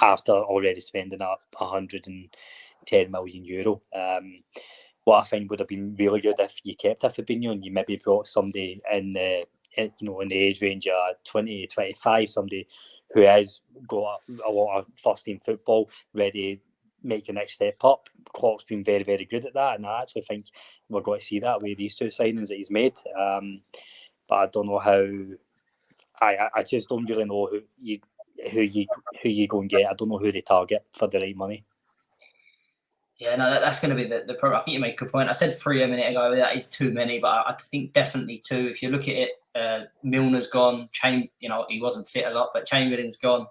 after already spending up €110 million. What I think would have been really good if you kept a Fabinho and you maybe brought somebody in the age range of 20, 25, somebody who has got a lot of first team football, ready to make the next step up. Klopp's been very, very good at that, and I actually think we're going to see that with these 2 signings that he's made. But I don't know how. I just don't really know who you go and get. I don't know who they target for the right money. Yeah, no, that's going to be the problem. I think you make a good point. I said 3 a minute ago. That is too many, but I think definitely 2. If you look at it, Milner's gone. He wasn't fit a lot, but Chamberlain's gone.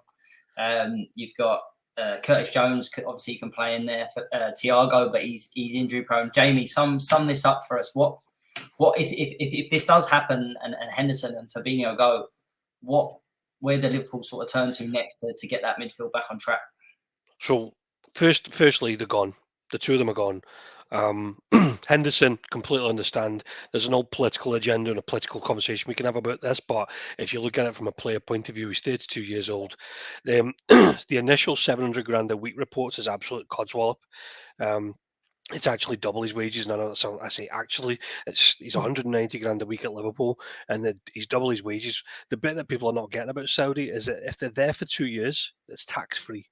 You've got Curtis Jones. Obviously, can play in there for Thiago, but he's injury prone. Jamie, sum this up for us. What if this does happen and Henderson and Fabinho go? Where the Liverpool sort of turn to next to get that midfield back on track? So firstly, they're gone. The 2 of them are gone. Henderson, completely understand. There's an old political agenda and a political conversation we can have about this, but if you look at it from a player point of view, he's 32 years old. The initial 700 grand a week reports is absolute codswallop. It's actually double his wages, and I know that sounds. I say actually, he's 190 grand a week at Liverpool, and he's double his wages. The bit that people are not getting about Saudi is that if they're there for 2 years, it's tax free.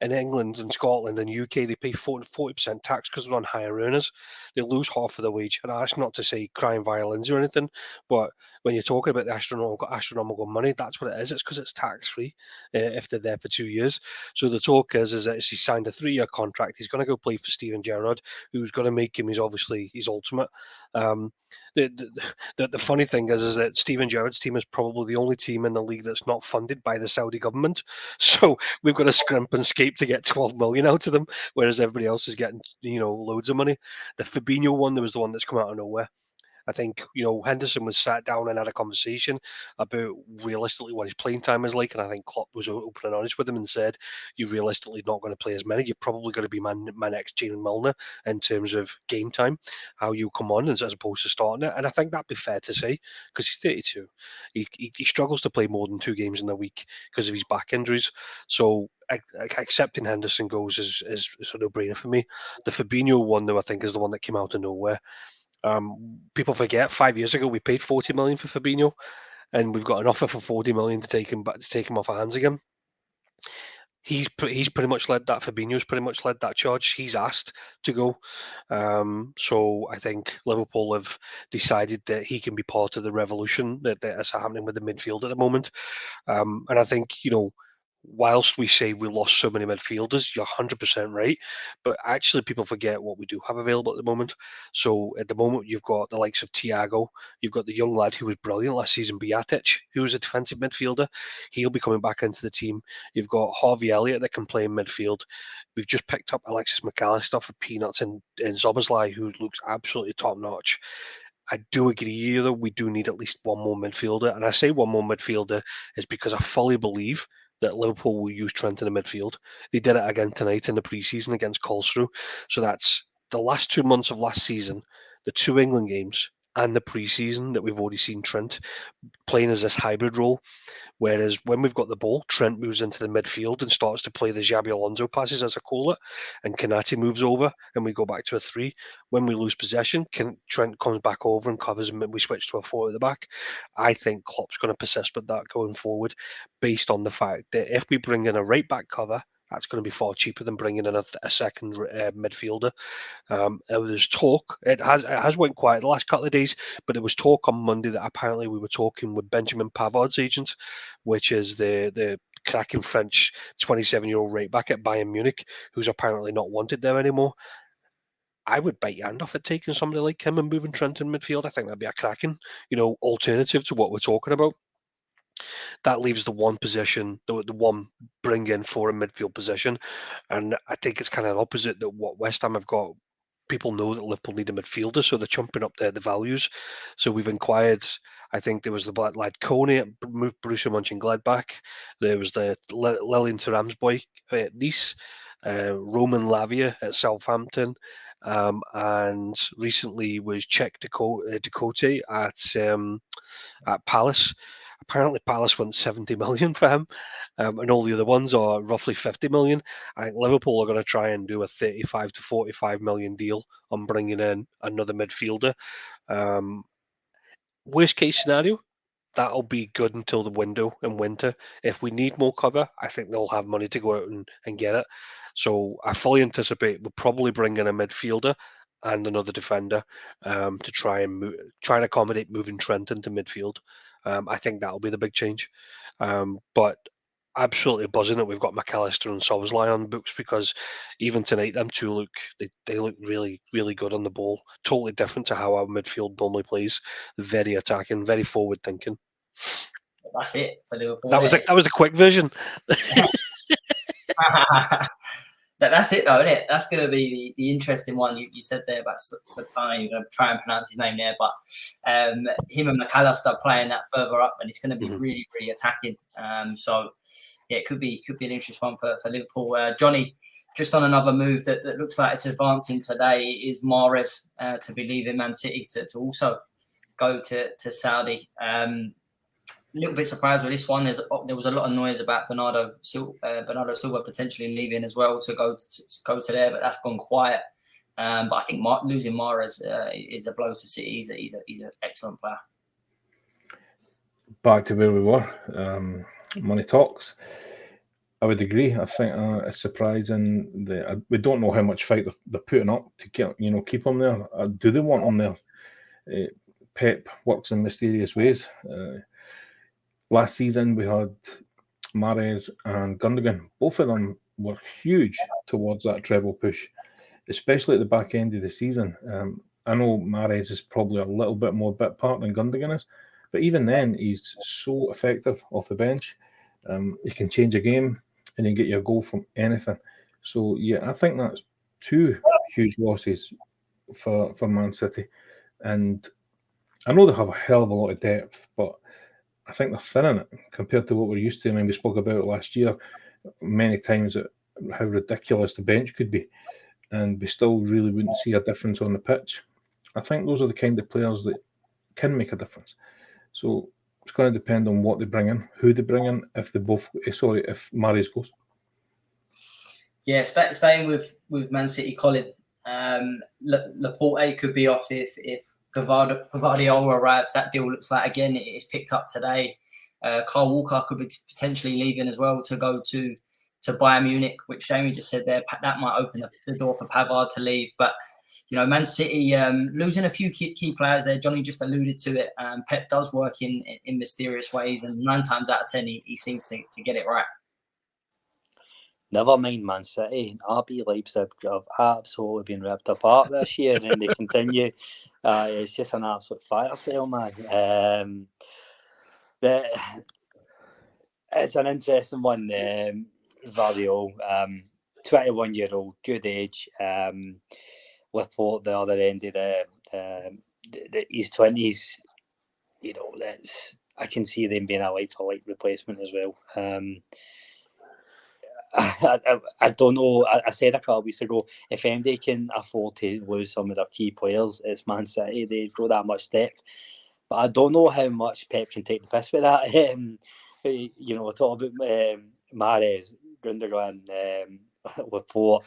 In England and Scotland and UK, they pay 40% tax because they're on higher earners. They lose half of the wage. And that's not to say crying violins or anything, but when you're talking about the astronomical money, that's what it is. It's because it's tax-free if they're there for 2 years. So the talk is that he signed a 3-year contract. He's going to go play for Steven Gerrard, who's going to make him his ultimate. The funny thing is that Steven Gerrard's team is probably the only team in the league that's not funded by the Saudi government. So we've got to scrimp and escape to get 12 million out of them, whereas everybody else is getting loads of money. The Fabinho one, there was the one that's come out of nowhere. I think Henderson was sat down and had a conversation about realistically what his playing time is like, and I think Klopp was open and honest with him and said, "You're realistically not going to play as many. You're probably going to be my next Jalen Milner in terms of game time, how you come on as opposed to starting it." And I think that'd be fair to say because he's 32. He struggles to play more than 2 games in a week because of his back injuries. So accepting Henderson goes is a no-brainer for me. The Fabinho one, though, I think is the one that came out of nowhere. People forget 5 years ago we paid 40 million for Fabinho, and we've got an offer for 40 million to take him off our hands again. He's pretty much led that. Fabinho's pretty much led that charge. He's asked to go, so I think Liverpool have decided that he can be part of the revolution that is happening with the midfield at the moment, and I think whilst we say we lost so many midfielders, you're 100% right. But actually, people forget what we do have available at the moment. So at the moment, you've got the likes of Thiago. You've got the young lad who was brilliant last season, Bjatic, who's a defensive midfielder. He'll be coming back into the team. You've got Harvey Elliott that can play in midfield. We've just picked up Alexis McAllister for peanuts and Szoboszlai, who looks absolutely top-notch. I do agree, though, we do need at least one more midfielder. And I say one more midfielder is because I fully believe that Liverpool will use Trent in the midfield. They did it again tonight in the pre-season against Colsrue. So that's the last 2 months of last season, the 2 England games, and the pre-season that we've already seen Trent playing as this hybrid role. Whereas when we've got the ball, Trent moves into the midfield and starts to play the Xabi Alonso passes, as I call it, and Konate moves over and we go back to a 3. When we lose possession, Trent comes back over and covers and we switch to a 4 at the back. I think Klopp's going to persist with that going forward, based on the fact that if we bring in a right back cover, that's going to be far cheaper than bringing in a second midfielder. There's talk. It has went quiet the last couple of days, but it was talk on Monday that apparently we were talking with Benjamin Pavard's agent, which is the cracking French 27-year-old right back at Bayern Munich, who's apparently not wanted there anymore. I would bite your hand off at taking somebody like him and moving Trent in midfield. I think that'd be a cracking, alternative to what we're talking about. That leaves the one position, the one bring in for a midfield position. And I think it's kind of opposite that what West Ham have got. People know that Liverpool need a midfielder, so they're chumping up the values. So we've inquired. I think there was the black lad Coney at Borussia Mönchengladbach. There was the Lilian Thuram's boy at Nice, Roman Lavia at Southampton, and recently was Czech Ducote at Palace. Apparently, Palace went 70 million for him, and all the other ones are roughly 50 million. I think Liverpool are going to try and do a 35 to 45 million deal on bringing in another midfielder. Worst case scenario, that'll be good until the window in winter. If we need more cover, I think they'll have money to go out and get it. So I fully anticipate we'll probably bring in a midfielder and another defender to try and accommodate moving Trent into midfield. I think that'll be the big change. But absolutely buzzing that we've got McAllister and Szoboszlai on the books, because even tonight them two look really, really good on the ball. Totally different to how our midfield normally plays. Very attacking, very forward thinking. That's it for Liverpool. That was the quick version. That's it, though, isn't it? That's going to be the interesting one. You said there about Szoboszlai. You're going to try and pronounce his name there, but him and McAllister playing that further up, and it's going to be really, really attacking. So yeah, it could be an interesting one for Liverpool. Johnny, just on another move that looks like it's advancing today is Mahrez to be leaving Man City to also go to Saudi. A little bit surprised with this one. There was a lot of noise about Bernardo Silva potentially leaving as well to go to there, but that's gone quiet. But I think losing Mahrez is a blow to City. He's an excellent player. Back to where we were, money talks. I would agree. I think it's surprising that we don't know how much fight they're putting up to keep him there. Do they want him there? Pep works in mysterious ways. Last season, we had Mahrez and Gundogan. Both of them were huge towards that treble push, especially at the back end of the season. I know Mahrez is probably a little bit more bit part than Gundogan is, but even then, he's so effective off the bench. He can change a game and then get you a goal from anything. So, yeah, I think that's 2 huge losses for Man City. And I know they have a hell of a lot of depth, but I think they're thinning it compared to what we're used to. I mean, we spoke about it last year many times how ridiculous the bench could be, and we still really wouldn't see a difference on the pitch. I think those are the kind of players that can make a difference. So it's going to depend on what they bring in, who they bring in, if Mahrez goes. Yeah, staying with Man City, Colin. Laporte could be off if Gvardiol arrives. That deal looks like, again, it's picked up today. Kyle Walker could be potentially leaving as well to go to Bayern Munich, which Jamie just said there. That might open the door for Pavard to leave. But, Man City losing a few key players there. Johnny just alluded to it. Pep does work in mysterious ways, and 9 times out of 10, he seems to get it right. Never mind Man City. RB Leipzig have absolutely been ripped apart this year, and they continue. It's just an absolute fire sale, man. It's an interesting one. Gvardiol, 21-year-old, good age. Laporte, the other end of his 20s. I can see them being a like-for-like replacement as well. I don't know. I said a couple of weeks ago, if MD can afford to lose some of their key players, it's Man City. They grow that much depth. But I don't know how much Pep can take the piss with that. You know, talk about Mahrez, Gundogan, Laporte,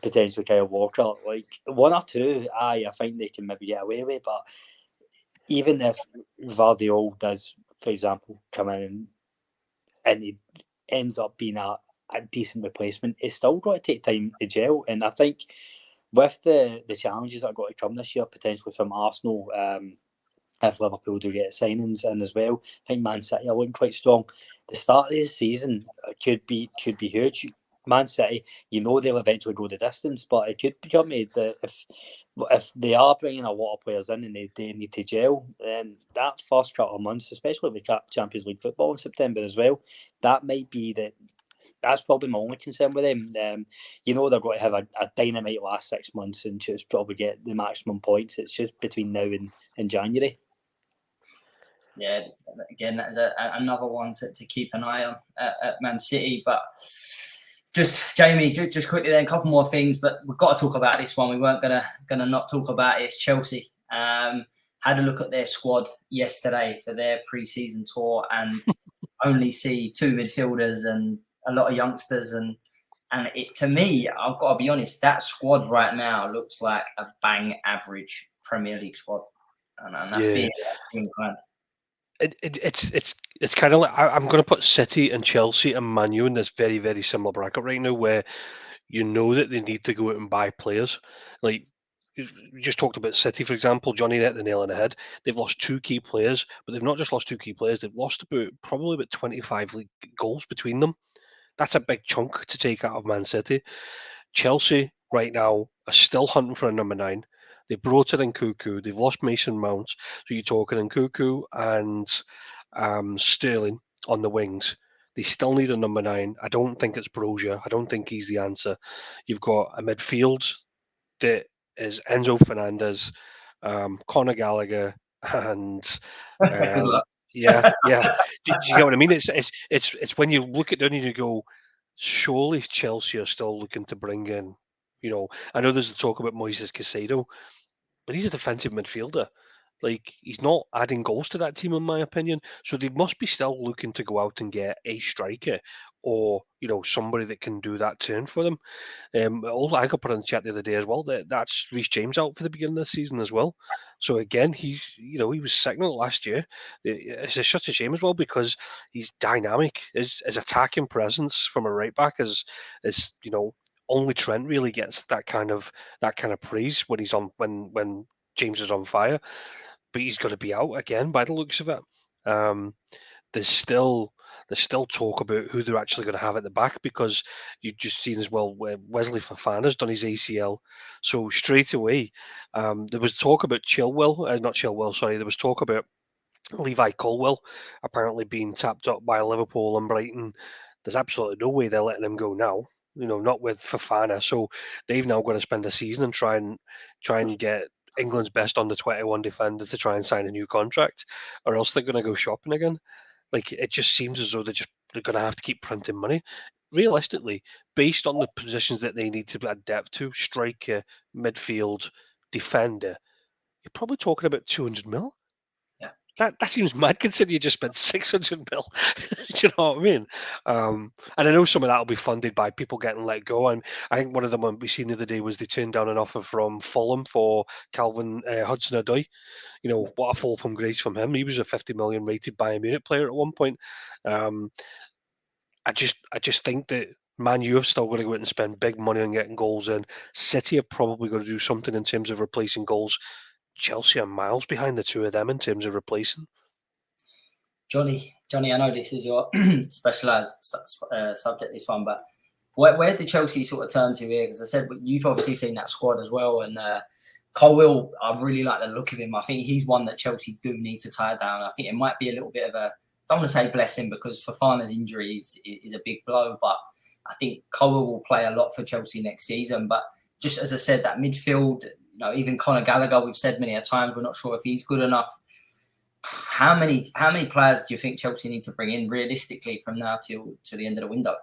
potentially Kyle Walker. Like, one or two, I think they can maybe get away with. But even if Vardiol does, for example, come in and he ends up being a decent replacement, it's still got to take time to gel. And I think with the challenges that are going to come this year, potentially from Arsenal, if Liverpool do get signings in as well, I think Man City are looking quite strong. The start of this season could be huge. Man City, you know, they'll eventually go the distance, but it could become that if they are bringing a lot of players in and they need to gel, then that first couple of months, especially with Champions League football in September as well, that might be that's probably my only concern with them. You know, they're going to have a dynamite last 6 months and just probably get the maximum points. It's just between now and January. Yeah, again, that is another one to keep an eye on at Man City. But just, Jamie, just quickly then, a couple more things, but we've got to talk about this one. We weren't gonna not talk about it. It's Chelsea. Had a look at their squad yesterday for their pre-season tour and only see 2 midfielders and a lot of youngsters. And it, to me, I've got to be honest, that squad right now looks like a bang average Premier League squad. And that's being kind. It's kind of like I'm going to put City and Chelsea and Man U in this very, very similar bracket right now, where you know that they need to go out and buy players. Like we just talked about City, for example. Johnny hit the nail on the head. They've lost 2 key players, but they've not just lost 2 key players. They've lost probably about 25 league goals between them. That's a big chunk to take out of Man City. Chelsea right now are still hunting for a number 9. They've brought in Nkunku. They've lost Mason Mount. So you're talking Nkunku and Sterling on the wings. They still need a number 9. I don't think it's Brozier. I don't think he's the answer. You've got a midfield that is Enzo Fernandez, Conor Gallagher, and Good luck. yeah. Do you get what I mean? It's when you look at them and you go, surely Chelsea are still looking to bring in. You know, I know there's a talk about Moises Caicedo, but he's a defensive midfielder. Like, he's not adding goals to that team, in my opinion. So they must be still looking to go out and get a striker or, you know, somebody that can do that turn for them. Also, I got put in the chat the other day as well that's Reece James out for the beginning of the season as well. So again, he was signal last year. It's such a shame as well because he's dynamic. His attacking presence from a right back is you know, only Trent really gets that kind of praise when he's on when James is on fire. But he's got to be out again by the looks of it. There's still talk about who they're actually going to have at the back because you've just seen as well where Wesley Fofana's done his ACL. So straight away, there was talk about there was talk about Levi Colwill apparently being tapped up by Liverpool and Brighton. There's absolutely no way they're letting him go now. You know, not with Fofana. So they've now got to spend the season and try and get England's best under 21 defender to try and sign a new contract, or else they're going to go shopping again. Like, it just seems as though they're going to have to keep printing money. Realistically, based on the positions that they need to add depth to, striker, midfield, defender, you're probably talking about 200 mil. Yeah. That seems mad considering you just spent 600 mil. Do you know what I mean? And I know some of that will be funded by people getting let go. And I think one of them we seen the other day was they turned down an offer from Fulham for Calvin Hudson-Odoi. You know, what a fall from grace from him. He was a 50 million rated Bayern Munich player at one point. I just think that Man U have still got to go out and spend big money on getting goals in. City are probably going to do something in terms of replacing goals. Chelsea are miles behind the two of them in terms of replacing. Johnny, I know this is your specialised subject, this one, but where did Chelsea sort of turn to here? Because I said you've obviously seen that squad as well, and Colwill, I really like the look of him. I think he's one that Chelsea do need to tie down. I think it might be a little bit of a, I don't want to say blessing because Fofana's injury is a big blow, but I think Colwill will play a lot for Chelsea next season. But just as I said, that midfield, you know, even Conor Gallagher, we've said many a time, we're not sure if he's good enough. How many players do you think Chelsea need to bring in realistically from now till the end of the window?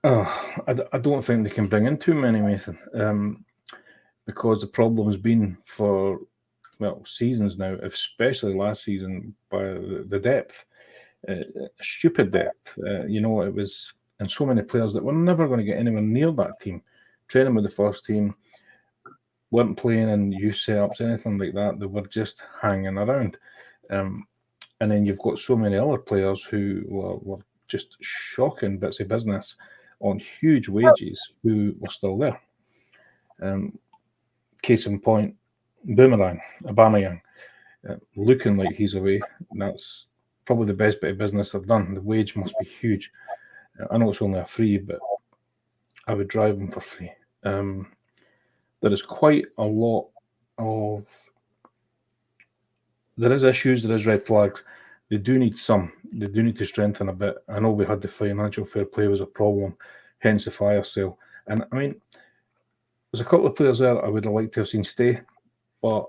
I don't think they can bring in too many, Mason, because the problem's been for, seasons now, especially last season, by the depth. Stupid depth. It was, and so many players that were never going to get anywhere near that team. Training with the first team, weren't playing in youth setups, anything like that. They were just hanging around. And then you've got so many other players who were just shocking bits of business on huge wages who were still there. Case in point, Aubameyang, looking like he's away. That's probably the best bit of business they've done. The wage must be huge. I know it's only a free, but I would drive him for free. There is quite a lot of... There is issues, there is red flags. They do need to strengthen a bit. I know we had the financial fair play was a problem, hence the fire sale. And I mean, there's a couple of players there I would have liked to have seen stay, but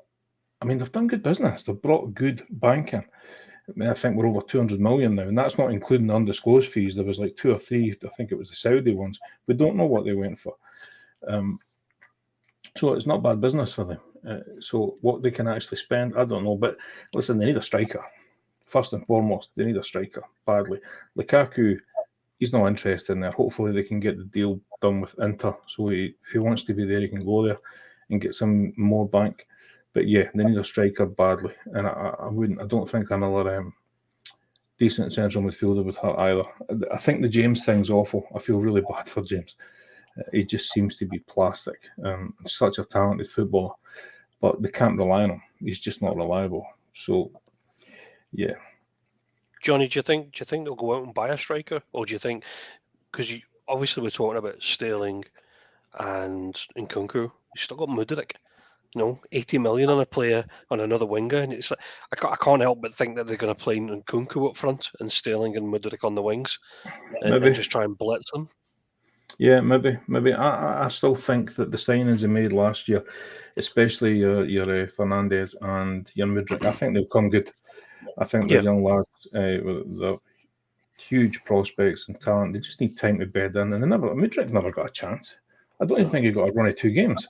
I mean, they've done good business. They've brought good banking. I think we're over 200 million now, and that's not including the undisclosed fees. There was like 2 or 3, I think it was the Saudi ones. We don't know what they went for. So it's not bad business for them. So what they can actually spend, I don't know. But listen, they need a striker. First and foremost, they need a striker badly. Lukaku, he's not interested in there. Hopefully they can get the deal done with Inter. So if he wants to be there, he can go there and get some more bank. But yeah, they need a striker badly. And I don't think another decent central midfielder would hurt either. I think the James thing's awful. I feel really bad for James. He just seems to be plastic. Such a talented footballer, but they can't rely on him. He's just not reliable. So, yeah. Johnny, do you think they'll go out and buy a striker, or do you think, because obviously we're talking about Sterling and Nkunku, you still got Mudryk, 80 million on a player on another winger, and it's like I can't help but think that they're going to play Nkunku up front and Sterling and Mudryk on the wings, and just try and blitz them. Yeah, maybe. I still think that the signings they made last year, especially your Fernandez and your Mudryk, I think they'll come good. I think the young lads, the huge prospects and talent, they just need time to bed in. And Mudryk never got a chance. I don't even think he got a run of 2 games.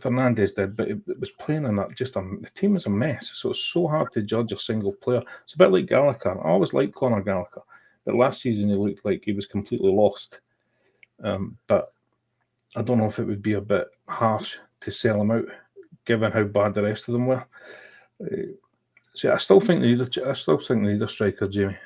Fernandez did, but it was playing in that the team is a mess. So it's so hard to judge a single player. It's a bit like Gallagher. I always liked Conor Gallagher. But last season, he looked like he was completely lost. But I don't know if it would be a bit harsh to sell him out, given how bad the rest of them were. So I still think they need a striker, Jamie.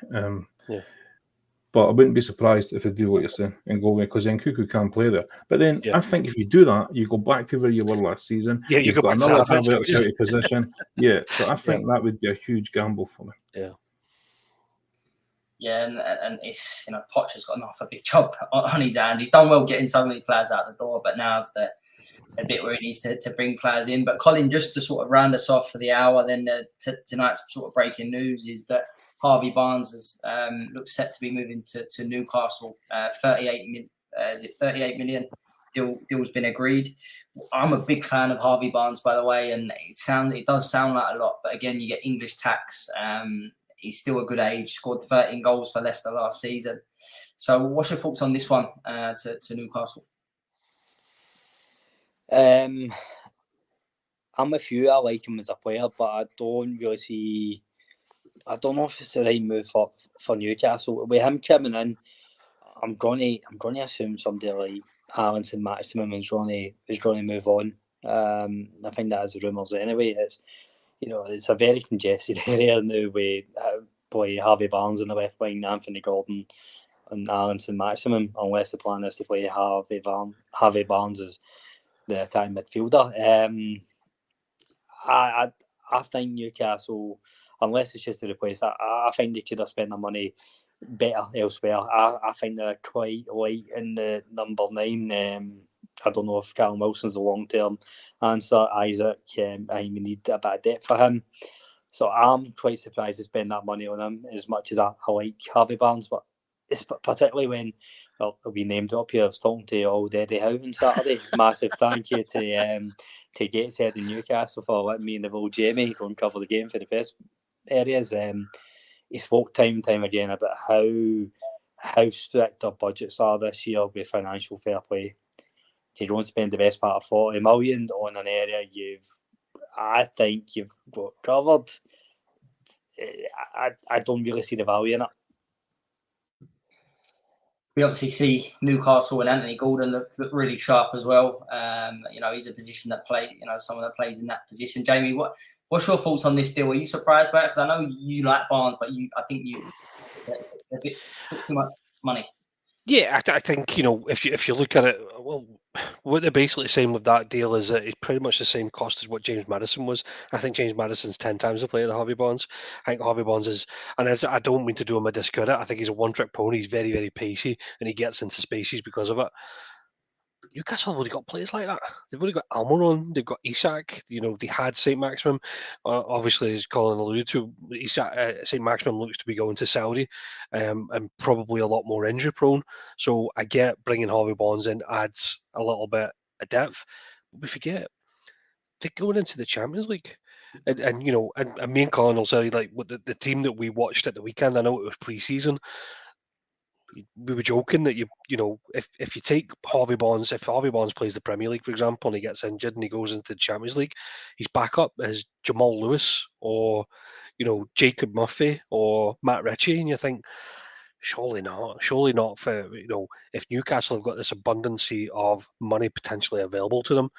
But I wouldn't be surprised if they do what you're saying and go away, because then Nkunku can't play there. But then I think if you do that, you go back to where you were last season. Yeah, you've got another Havertz out of position. Yeah, so I think that would be a huge gamble for them. Yeah. Yeah, and it's Potter's got a big job on his hands. He's done well getting so many players out the door, but now's the bit where he needs to bring players in. But Colin, just to sort of round us off for the hour, then tonight's sort of breaking news is that Harvey Barnes looks set to be moving to Newcastle. 38 million deal's been agreed. I'm a big fan of Harvey Barnes, by the way, and it does sound like a lot, but again, you get English tax. He's still a good age, scored 13 goals for Leicester last season. So what's your thoughts on this one to Newcastle? I'm with you. I like him as a player, but I don't really see... I don't know if it's the right move for Newcastle. With him coming in, I'm going to assume somebody like Alisson Maximum is going to move on. I think that is the rumours anyway. It's a very congested area now with play Harvey Barnes in the left wing, Anthony Gordon and Alisson Maximum, unless the plan is to play Harvey Barnes as the attacking midfielder. I think Newcastle, unless it's just to replace that, I think they could have spent their money better elsewhere. I think they're quite light in the number 9. I don't know if Callum Wilson's a long-term answer. Isaac, we need a bit of depth for him. So I'm quite surprised to spend that money on him, as much as I like Harvey Barnes. But it's particularly when, he'll be named up here. I was talking to Old Eddie Howe on Saturday. Massive thank you to Gateshead in Newcastle for letting me and the old Jamie go and cover the game for the best areas. He spoke time and time again about how how strict our budgets are this year with financial fair play. You don't spend the best part of 40 million on an area I think you've got covered. I don't really see the value in it. We obviously see Newcastle and Anthony Gordon look really sharp as well. He's a position that someone that plays in that position. Jamie, what's your thoughts on this deal? Are you surprised by it? Because I know you like Barnes, but I think it's a bit too much money. Yeah, I think if you look at it, well, what they're basically saying with that deal is that it's pretty much the same cost as what James Maddison was. I think James Maddison's 10 times the player of Harvey Barnes. I think Harvey Barnes is, and I don't mean to do him a discredit. I think he's a one-trick pony. He's very, very pacey, and he gets into spaces because of it. Newcastle have already got players like that. They've already got Almiron, they've got Isak. They had St. Maximin. Obviously, as Colin alluded to, St. Maximin looks to be going to Saudi, and probably a lot more injury prone. So I get bringing Harvey Barnes in adds a little bit of depth. But we forget they're going into the Champions League. And me and Colin will say, like, the team that we watched at the weekend, I know it was pre-season, we were joking that if you take Harvey Barnes, if Harvey Barnes plays the Premier League, for example, and he gets injured and he goes into the Champions League, he's back up as Jamal Lewis or Jacob Murphy or Matt Ritchie, and you think surely not for if Newcastle have got this abundancy of money potentially available to them.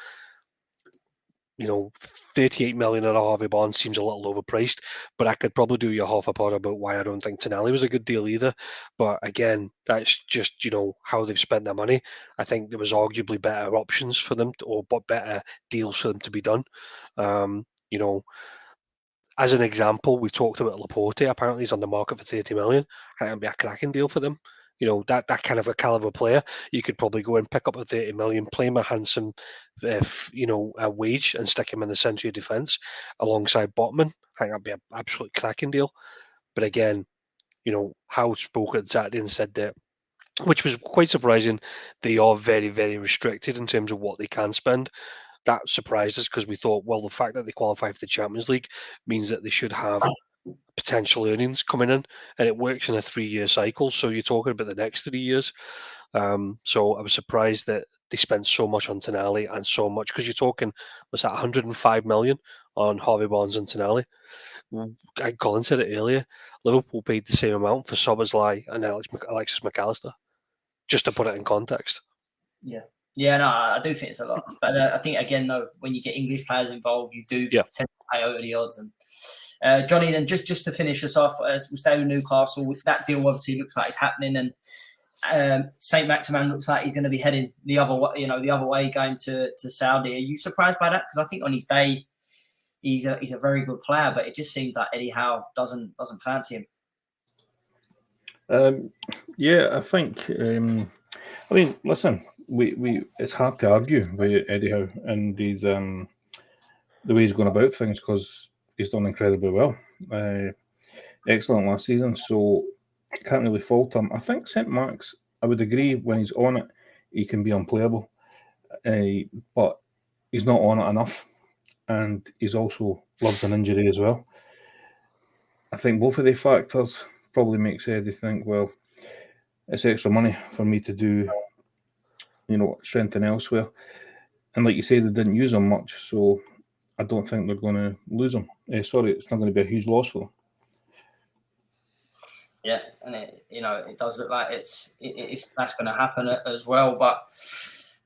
38 million on a Harvey Barnes seems a little overpriced, but I could probably do you half a pod about why I don't think Tonali was a good deal either. But again, that's just, how they've spent their money. I think there was arguably better options for them or better deals for them to be done. As an example, we've talked about Laporte. Apparently he's on the market for 30 million. I think it'd be a cracking deal for them. That kind of a caliber player, you could probably go and pick up a 30 million, play him a handsome, a wage, and stick him in the centre of defence alongside Botman. I think that'd be an absolute cracking deal. But again, Howe spoke at Saturday and said that, which was quite surprising, they are very, very restricted in terms of what they can spend. That surprised us because we thought, well, the fact that they qualify for the Champions League means that they should have potential earnings coming in, and it works in a 3-year cycle. So you're talking about the next 3 years. So I was surprised that they spent so much on Tonali and so much, because you're talking, was that 105 million on Harvey Barnes and Tonali? Colin said it earlier. Liverpool paid the same amount for Szoboszlai and Alexis McAllister, just to put it in context. Yeah, no, I do think it's a lot. But I think, again, though, when you get English players involved, you do tend to pay over the odds. And Johnny, then just to finish us off, as we stay with Newcastle, that deal obviously looks like it's happening, and St. Maximin looks like he's going to be heading the other way, going to Saudi. Are you surprised by that? Because I think on his day, he's a very good player, but it just seems like Eddie Howe doesn't fancy him. I think. Listen, we it's hard to argue with Eddie Howe and these the way he's going about things, because he's done incredibly well. Excellent last season, so can't really fault him. I think St. Max, I would agree, when he's on it, he can be unplayable, but he's not on it enough, and he's also loved an injury as well. I think both of the factors probably makes Eddie think, well, it's extra money for me to do, strengthen elsewhere. And like you say, they didn't use him much, so I don't think they're going to lose him. It's not going to be a huge loss for them. Yeah, and it does look like it's that's going to happen as well. But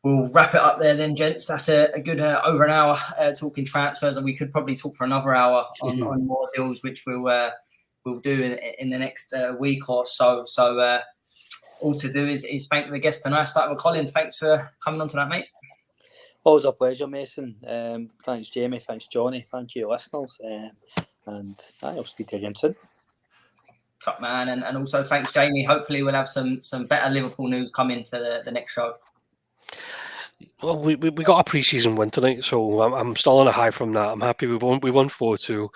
we'll wrap it up there then, gents. That's a good over an hour talking transfers, and we could probably talk for another hour on more deals, which we'll do in the next week or so. So all to do is thank the guests tonight. Start with Colin. Thanks for coming on tonight, mate. Always a pleasure, Mason. Thanks, Jamie. Thanks, Johnny. Thank you, listeners. And I'll speak to you again soon. Top man, and also thanks, Jamie. Hopefully, we'll have some better Liverpool news coming for the next show. Well, we got a pre-season win tonight, so I'm still on a high from that. I'm happy we won 4-2.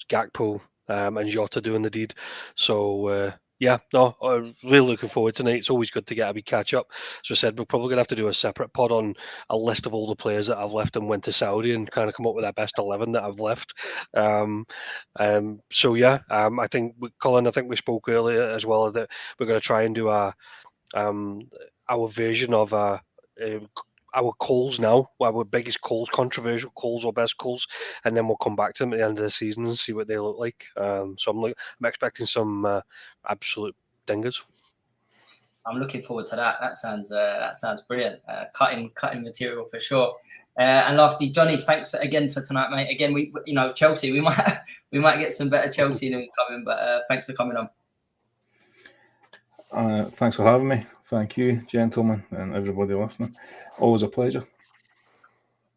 Gakpo and Jota doing the deed. So I'm really looking forward tonight. It's always good to get a wee catch up. So I said we're probably gonna have to do a separate pod on a list of all the players that I've left and went to Saudi, and kind of come up with that best 11 that I've left. So yeah, I think Colin, I think we spoke earlier as well that we're going to try and do our version of our calls now, our biggest calls, controversial calls or best calls, and then we'll come back to them at the end of the season and see what they look like. So I'm expecting some absolute dingers. I'm looking forward to that. That sounds brilliant. Cutting material for sure. And lastly, Johnny, thanks again for tonight, mate. Again, we Chelsea, we might get some better Chelsea news coming, but thanks for coming on. Thanks for having me. Thank you, gentlemen, and everybody listening. Always a pleasure.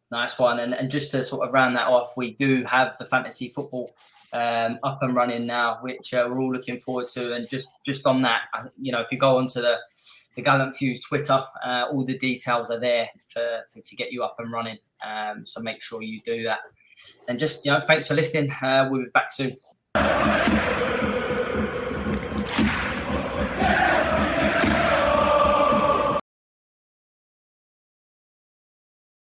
Nice one. And just to sort of round that off, we do have the fantasy football up and running now, which we're all looking forward to. And just on that, if you go onto the Gallant Fuse Twitter, all the details are there to get you up and running. So make sure you do that. And just, thanks for listening. We'll be back soon.